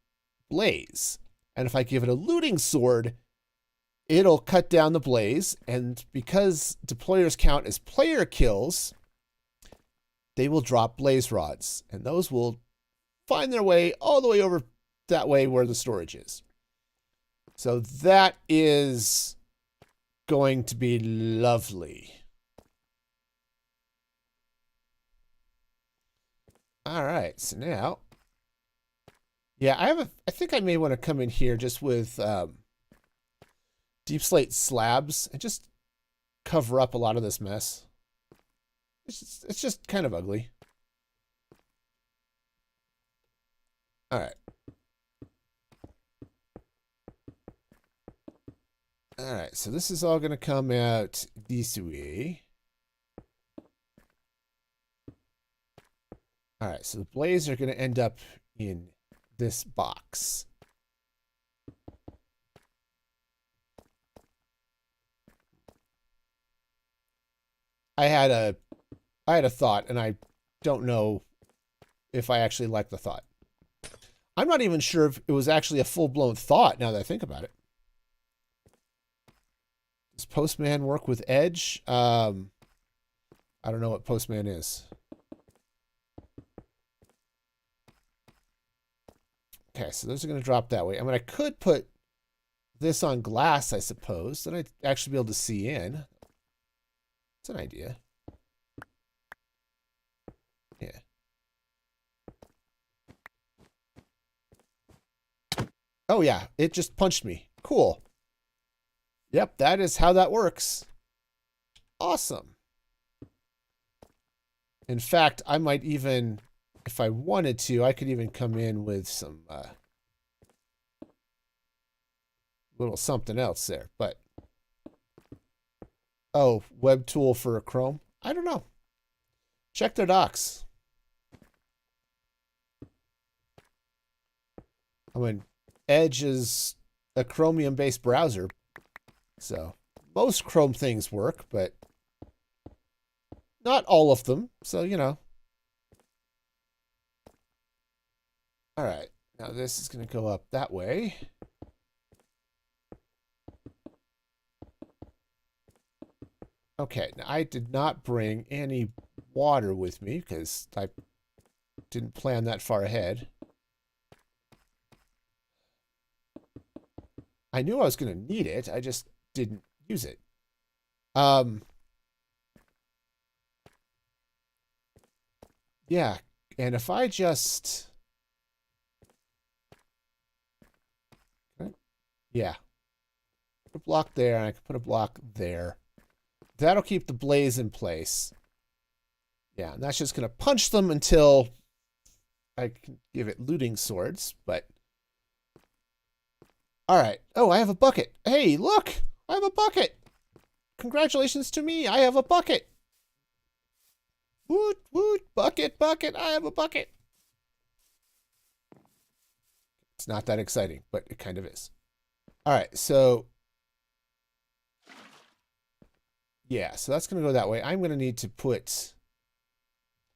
blaze. And if I give it a looting sword, it'll cut down the blaze. And because deployers count as player kills, they will drop blaze rods. And those will find their way all the way over that way where the storage is. So that is going to be lovely. All right, so now, yeah, I think I may want to come in here just with deep slate slabs and just cover up a lot of this mess. It's just kind of ugly. All right. All right, so this is all going to come out this way. All right, so the blades are going to end up in this box. I had a thought, and I don't know if I actually like the thought. I'm not even sure if it was actually a full-blown thought now that I think about it. Does Postman work with Edge? I don't know what Postman is. Okay, so those are going to drop that way. I mean, I could put this on glass, I suppose. Then I'd actually be able to see in. It's an idea. Yeah. Oh, yeah. It just punched me. Cool. Yep, that is how that works. Awesome. In fact, I might even, if I wanted to, I could even come in with some little something else there. But, oh, web tool for Chrome? I don't know. Check their docs. I mean, Edge is a Chromium-based browser, so most Chrome things work, but not all of them. So, you know. All right. Now this is going to go up that way. Okay. Now I did not bring any water with me because I didn't plan that far ahead. I knew I was going to need it. I just didn't use it. Yeah. And if I just... Yeah. Put a block there, and I can put a block there. That'll keep the blaze in place. Yeah, and that's just going to punch them until I can give it looting swords, but... Alright. Oh, I have a bucket. Hey, look! I have a bucket! Congratulations to me, I have a bucket! Woot, woot, bucket, bucket, I have a bucket! It's not that exciting, but it kind of is. Alright, so... Yeah, so that's going to go that way. I'm going to need to put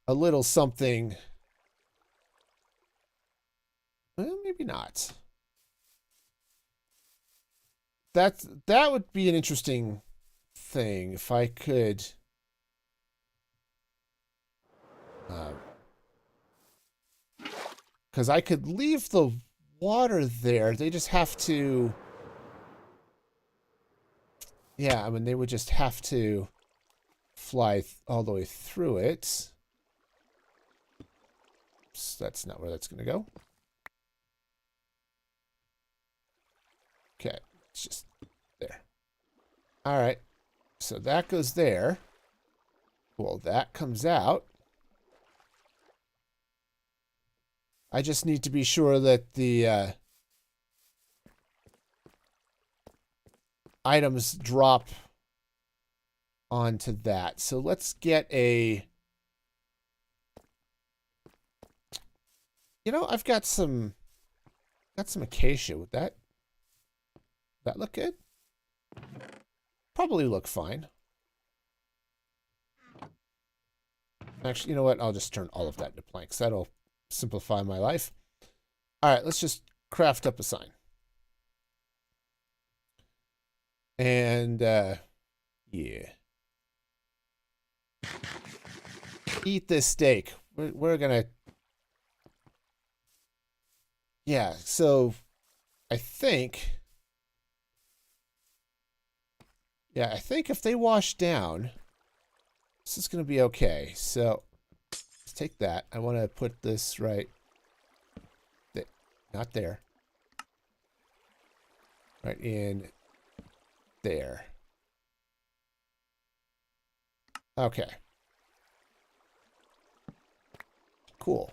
a little something... Well, maybe not. That would be an interesting thing if I could... Because I could leave the water there. They just have to... Yeah, I mean, they would just have to fly all the way through it. Oops, that's not where that's going to go. Okay, it's just there. All right, so that goes there. Well, that comes out. I just need to be sure that the items drop onto that. So let's get a... You know, I've got some acacia. Would that look good? Probably look fine. Actually, you know what? I'll just turn all of that into planks. That'll simplify my life. All right, let's just craft up a sign. And, yeah. Eat this steak. We're gonna... Yeah, so I think... Yeah, I think if they wash down, this is gonna be okay. So, let's take that. I want to put this right... Not there. Right in... there. Okay. Cool.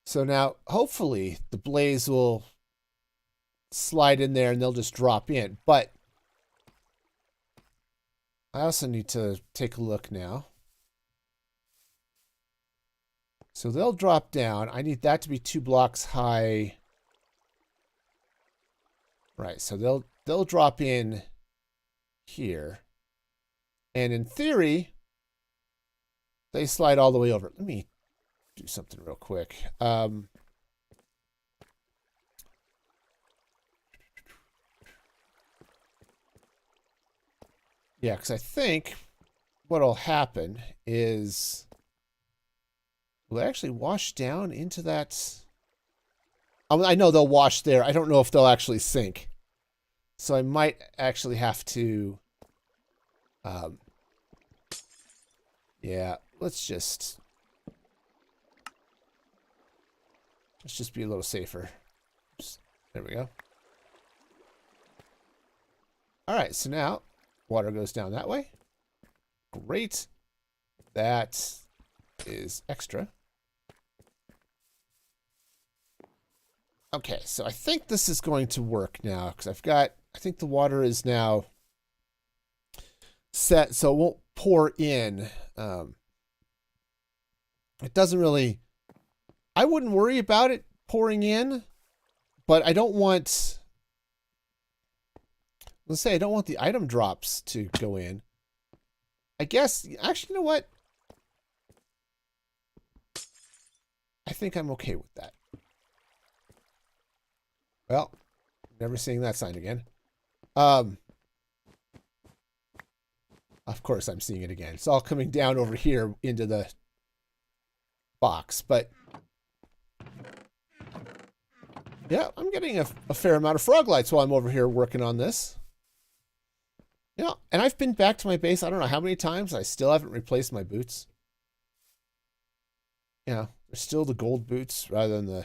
So now, hopefully, the blaze will slide in there and they'll just drop in. But I also need to take a look now. So they'll drop down. I need that to be 2 blocks high. Right, so they'll drop in here. And in theory, they slide all the way over. Let me do something real quick. Yeah, because I think what'll happen is... Will they actually wash down into that... I know they'll wash there. I don't know if they'll actually sink. So I might actually have to... yeah, let's just be a little safer. Oops, there we go. All right, so now water goes down that way. Great. that is extra. Okay, so I think this is going to work now because I think the water is now set so it won't pour in. It doesn't really, I wouldn't worry about it pouring in, but I don't want, let's say I don't want the item drops to go in. I guess, actually, you know what? I think I'm okay with that. Well, never seeing that sign again. Of course I'm seeing it again. It's all coming down over here into the box, but yeah, I'm getting a fair amount of frog lights while I'm over here working on this. Yeah, and I've been back to my base, I don't know how many times. I still haven't replaced my boots. Yeah, they're still the gold boots rather than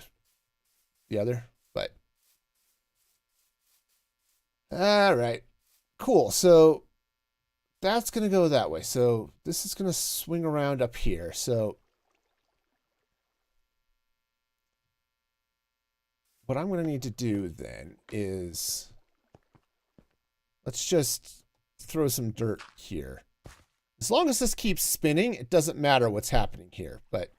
the other, but all right, cool. So that's going to go that way. So this is going to swing around up here. So what I'm going to need to do then is let's just throw some dirt here. As long as this keeps spinning, it doesn't matter what's happening here, but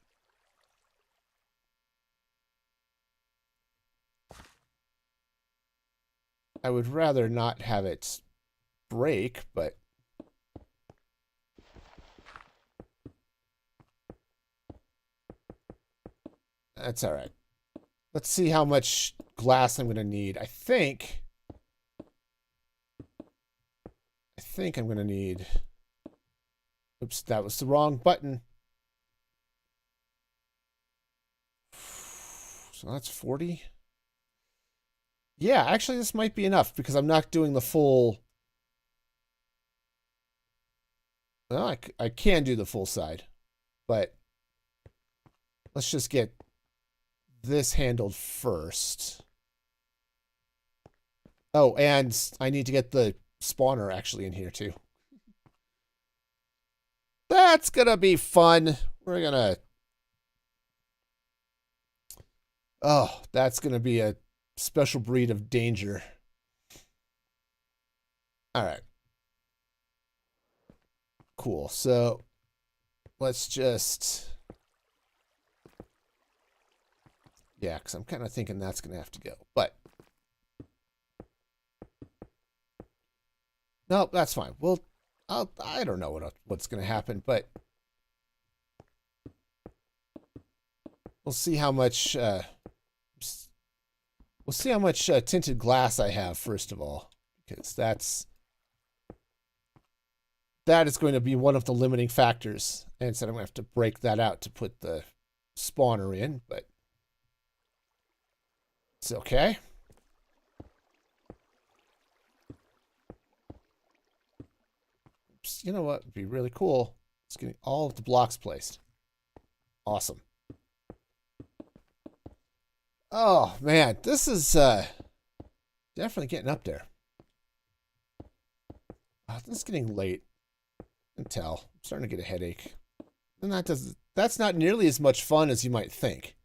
I would rather not have it break, but that's all right. Let's see how much glass I'm going to need. I think I'm going to need, oops, that was the wrong button. So that's 40. Yeah, actually this might be enough because I'm not doing the full, well, I can do the full side, but let's just get this handled first. Oh, and I need to get the spawner actually in here too. That's gonna be fun. We're gonna, oh, that's gonna be a special breed of danger. All right. Cool. So let's just, yeah, because I'm kind of thinking that's going to have to go. But no, that's fine. Well, I don't know what's going to happen, but we'll see how much tinted glass I have first of all, because that is going to be one of the limiting factors. And so I'm going to have to break that out to put the spawner in, but it's okay. You know what would be really cool? It's getting all of the blocks placed. Awesome. Oh man, this is definitely getting up there. This is getting late. I can tell. I'm starting to get a headache. And that's not nearly as much fun as you might think.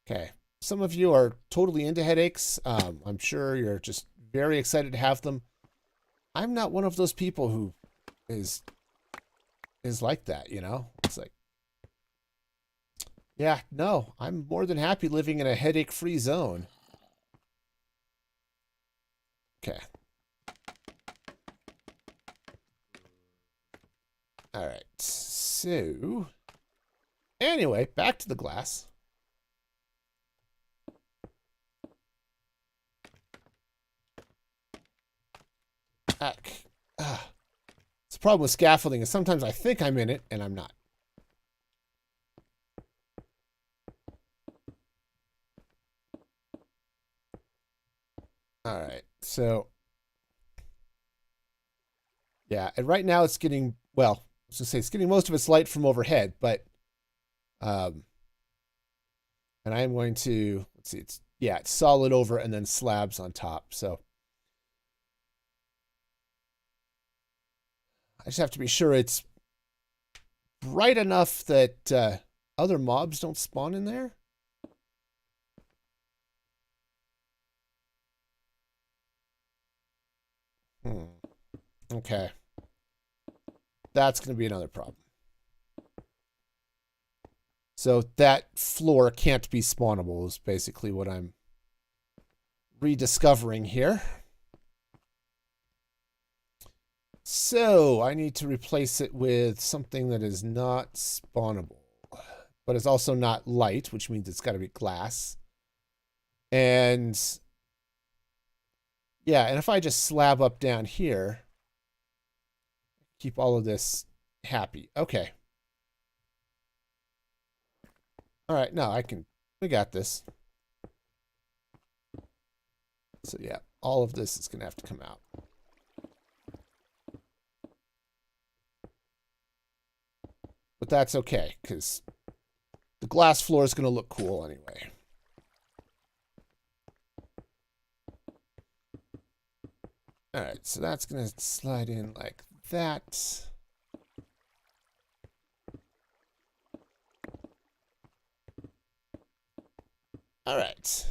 Okay. Some of you are totally into headaches. I'm sure you're just very excited to have them. I'm not one of those people who is like that, you know? It's like, yeah, no, I'm more than happy living in a headache-free zone. Okay. All right. So, anyway, back to the glass. It's a problem with scaffolding is sometimes I think I'm in it and I'm not. All right, so yeah, and right now it's getting, well, I was gonna say it's getting most of its light from overhead, but and I am going to, let's see, it's solid over and then slabs on top. So I just have to be sure it's bright enough that other mobs don't spawn in there? Okay. That's going to be another problem. So that floor can't be spawnable is basically what I'm rediscovering here. So I need to replace it with something that is not spawnable, but it's also not light, which means it's got to be glass. And yeah, and if I just slab up down here, keep all of this happy. Okay. All right, no, we got this. So yeah, all of this is going to have to come out. But that's okay, because the glass floor is going to look cool anyway. All right, so that's going to slide in like that. All right.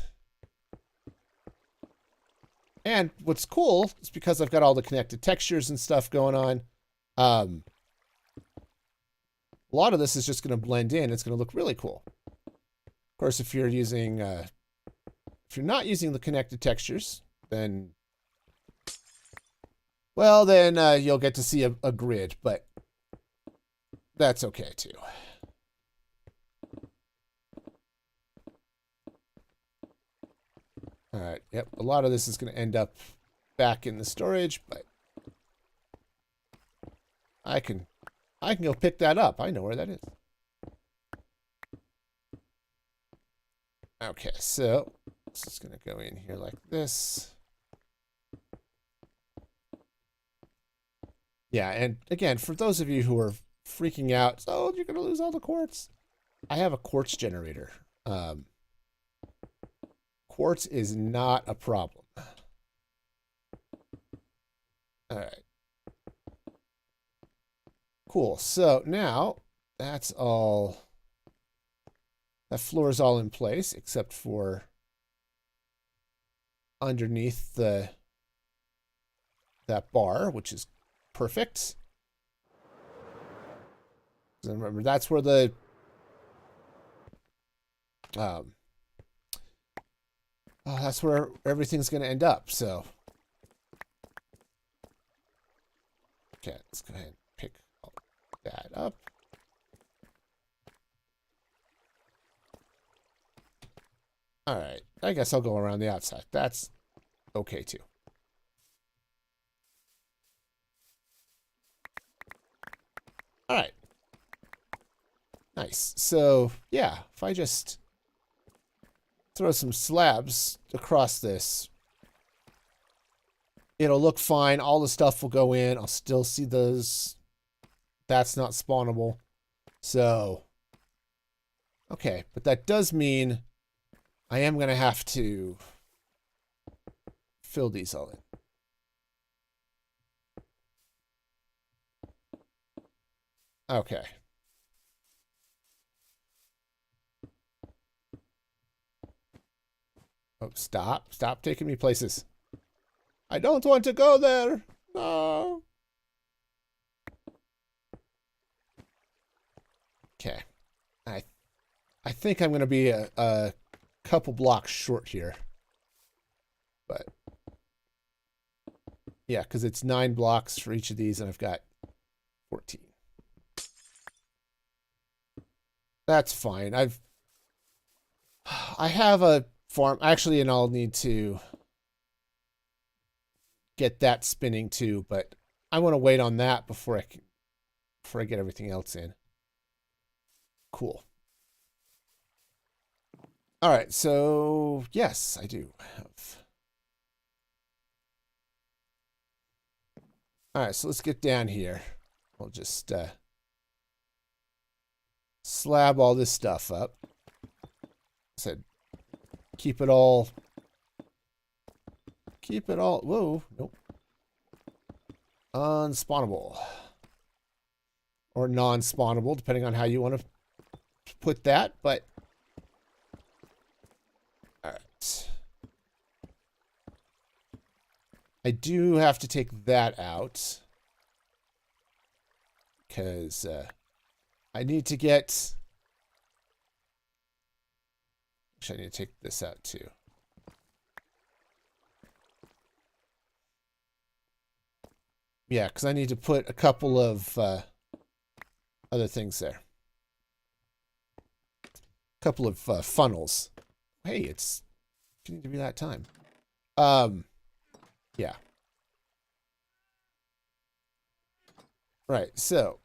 And what's cool is because I've got all the connected textures and stuff going on, a lot of this is just going to blend in. It's going to look really cool. Of course, if you're using, if you're not using the connected textures, then, well, then you'll get to see a grid, but that's okay too. All right, yep, a lot of this is going to end up back in the storage, but I can go pick that up. I know where that is. Okay, so this is going to go in here like this. Yeah, and again, for those of you who are freaking out, oh, you're going to lose all the quartz. I have a quartz generator. Quartz is not a problem. All right. Cool. So now that's all. That floor is all in place except for underneath that bar, which is perfect. And remember, that's where the that's where everything's going to end up. So, okay, let's go ahead and pick that up. All right, I guess I'll go around the outside. That's okay too. All right. Nice. So, yeah, if I just throw some slabs across this, it'll look fine. All the stuff will go in. I'll still see those. That's not spawnable. So, okay. But that does mean I am going to have to fill these all in. Okay. Oh, stop. Stop taking me places. I don't want to go there. No. Okay. I think I'm going to be a couple blocks short here. But yeah, because it's 9 blocks for each of these, and I've got 14. That's fine. I have a farm actually, and I'll need to get that spinning too, but I want to wait on that before I get everything else in. Cool. All right, so yes, I do have. All right, so let's get down here. We'll just slab all this stuff up. Said keep it all. Whoa, nope. Unspawnable. or non-spawnable, depending on how you want to put that, but all right. I do have to take that out because I need to get... Actually, I need to take this out too. Yeah, because I need to put a couple of other things there. A couple of funnels. Hey, it's getting to be that time. Yeah. Right, so,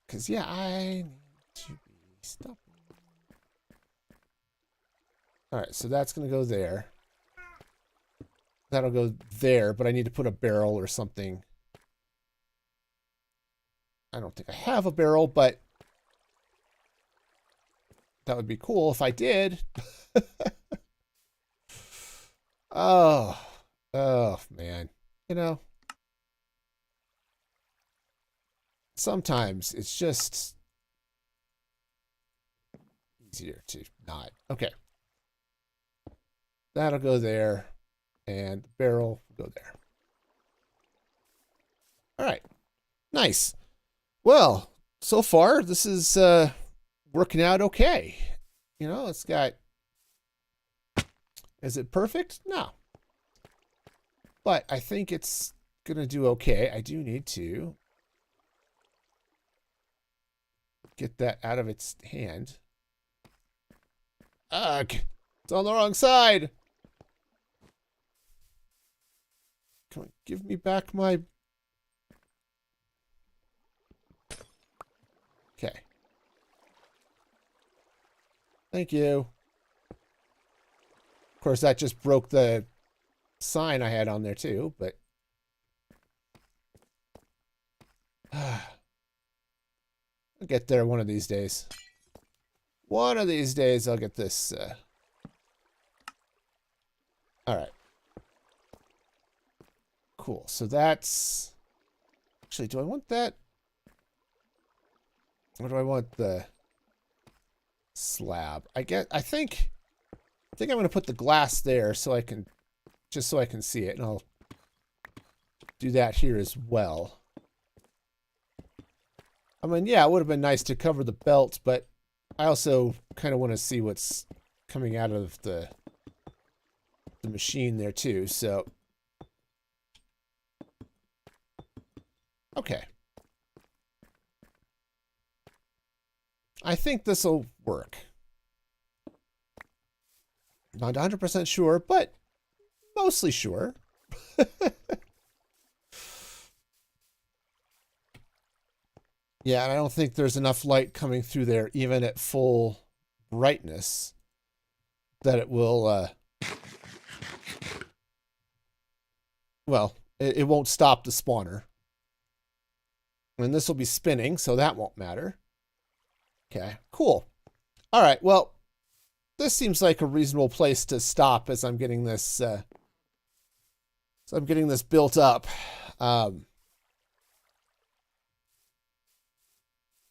because, yeah, I need to be stopping. All right, so that's going to go there. That'll go there, but I need to put a barrel or something. I don't think I have a barrel, but that would be cool if I did. Oh, man. You know, sometimes it's just easier to not. Okay. That'll go there, and the barrel will go there. All right. Nice. Well, so far, this is working out okay. You know, it's got... Is it perfect? No. But I think it's going to do okay. I do need to get that out of its hand. Ugh! It's on the wrong side! Come on, give me back my... Okay. Thank you. Of course, that just broke the sign I had on there too, but... I'll get there one of these days. One of these days I'll get this... Alright. Cool. So that's... Actually, do I want that? Or do I want the slab? I think I'm going to put the glass there so I can... Just so I can see it. And I'll do that here as well. I mean, yeah, it would have been nice to cover the belt, but I also kind of want to see what's coming out of the machine there too, so... Okay. I think this will work. Not 100% sure, but mostly sure. Yeah, and I don't think there's enough light coming through there, even at full brightness, that it will, well, it won't stop the spawner. And this will be spinning, so that won't matter. Okay, cool. All right, well, this seems like a reasonable place to stop as I'm getting this, built up.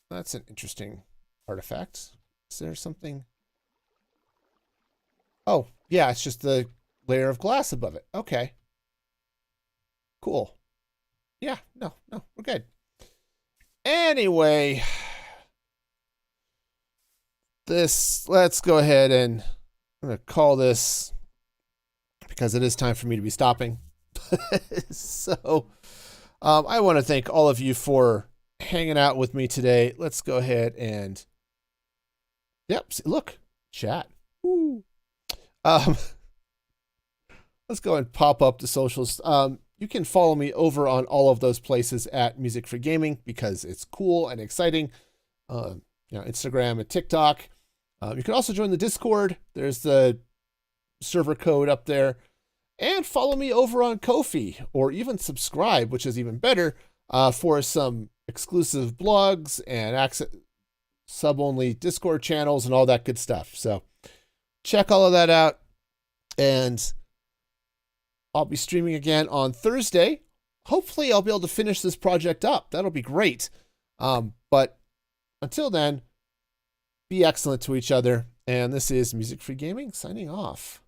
That's an interesting artifact. Is there something? Oh, yeah, it's just the layer of glass above it. Okay. Cool. Yeah, no, we're good. Anyway, let's go ahead and I'm going to call this, because it is time for me to be stopping. So, I want to thank all of you for hanging out with me today. Let's go ahead and, yep, see, look, chat. Woo. Let's go and pop up the socials. You can follow me over on all of those places at Music for Gaming because it's cool and exciting. Instagram and TikTok. You can also join the Discord. There's the server code up there. And follow me over on Ko-fi, or even subscribe, which is even better, for some exclusive blogs and access sub-only Discord channels and all that good stuff. So check all of that out. And I'll be streaming again on Thursday. Hopefully I'll be able to finish this project up. That'll be great. But until then, be excellent to each other. And this is Music Free Gaming signing off.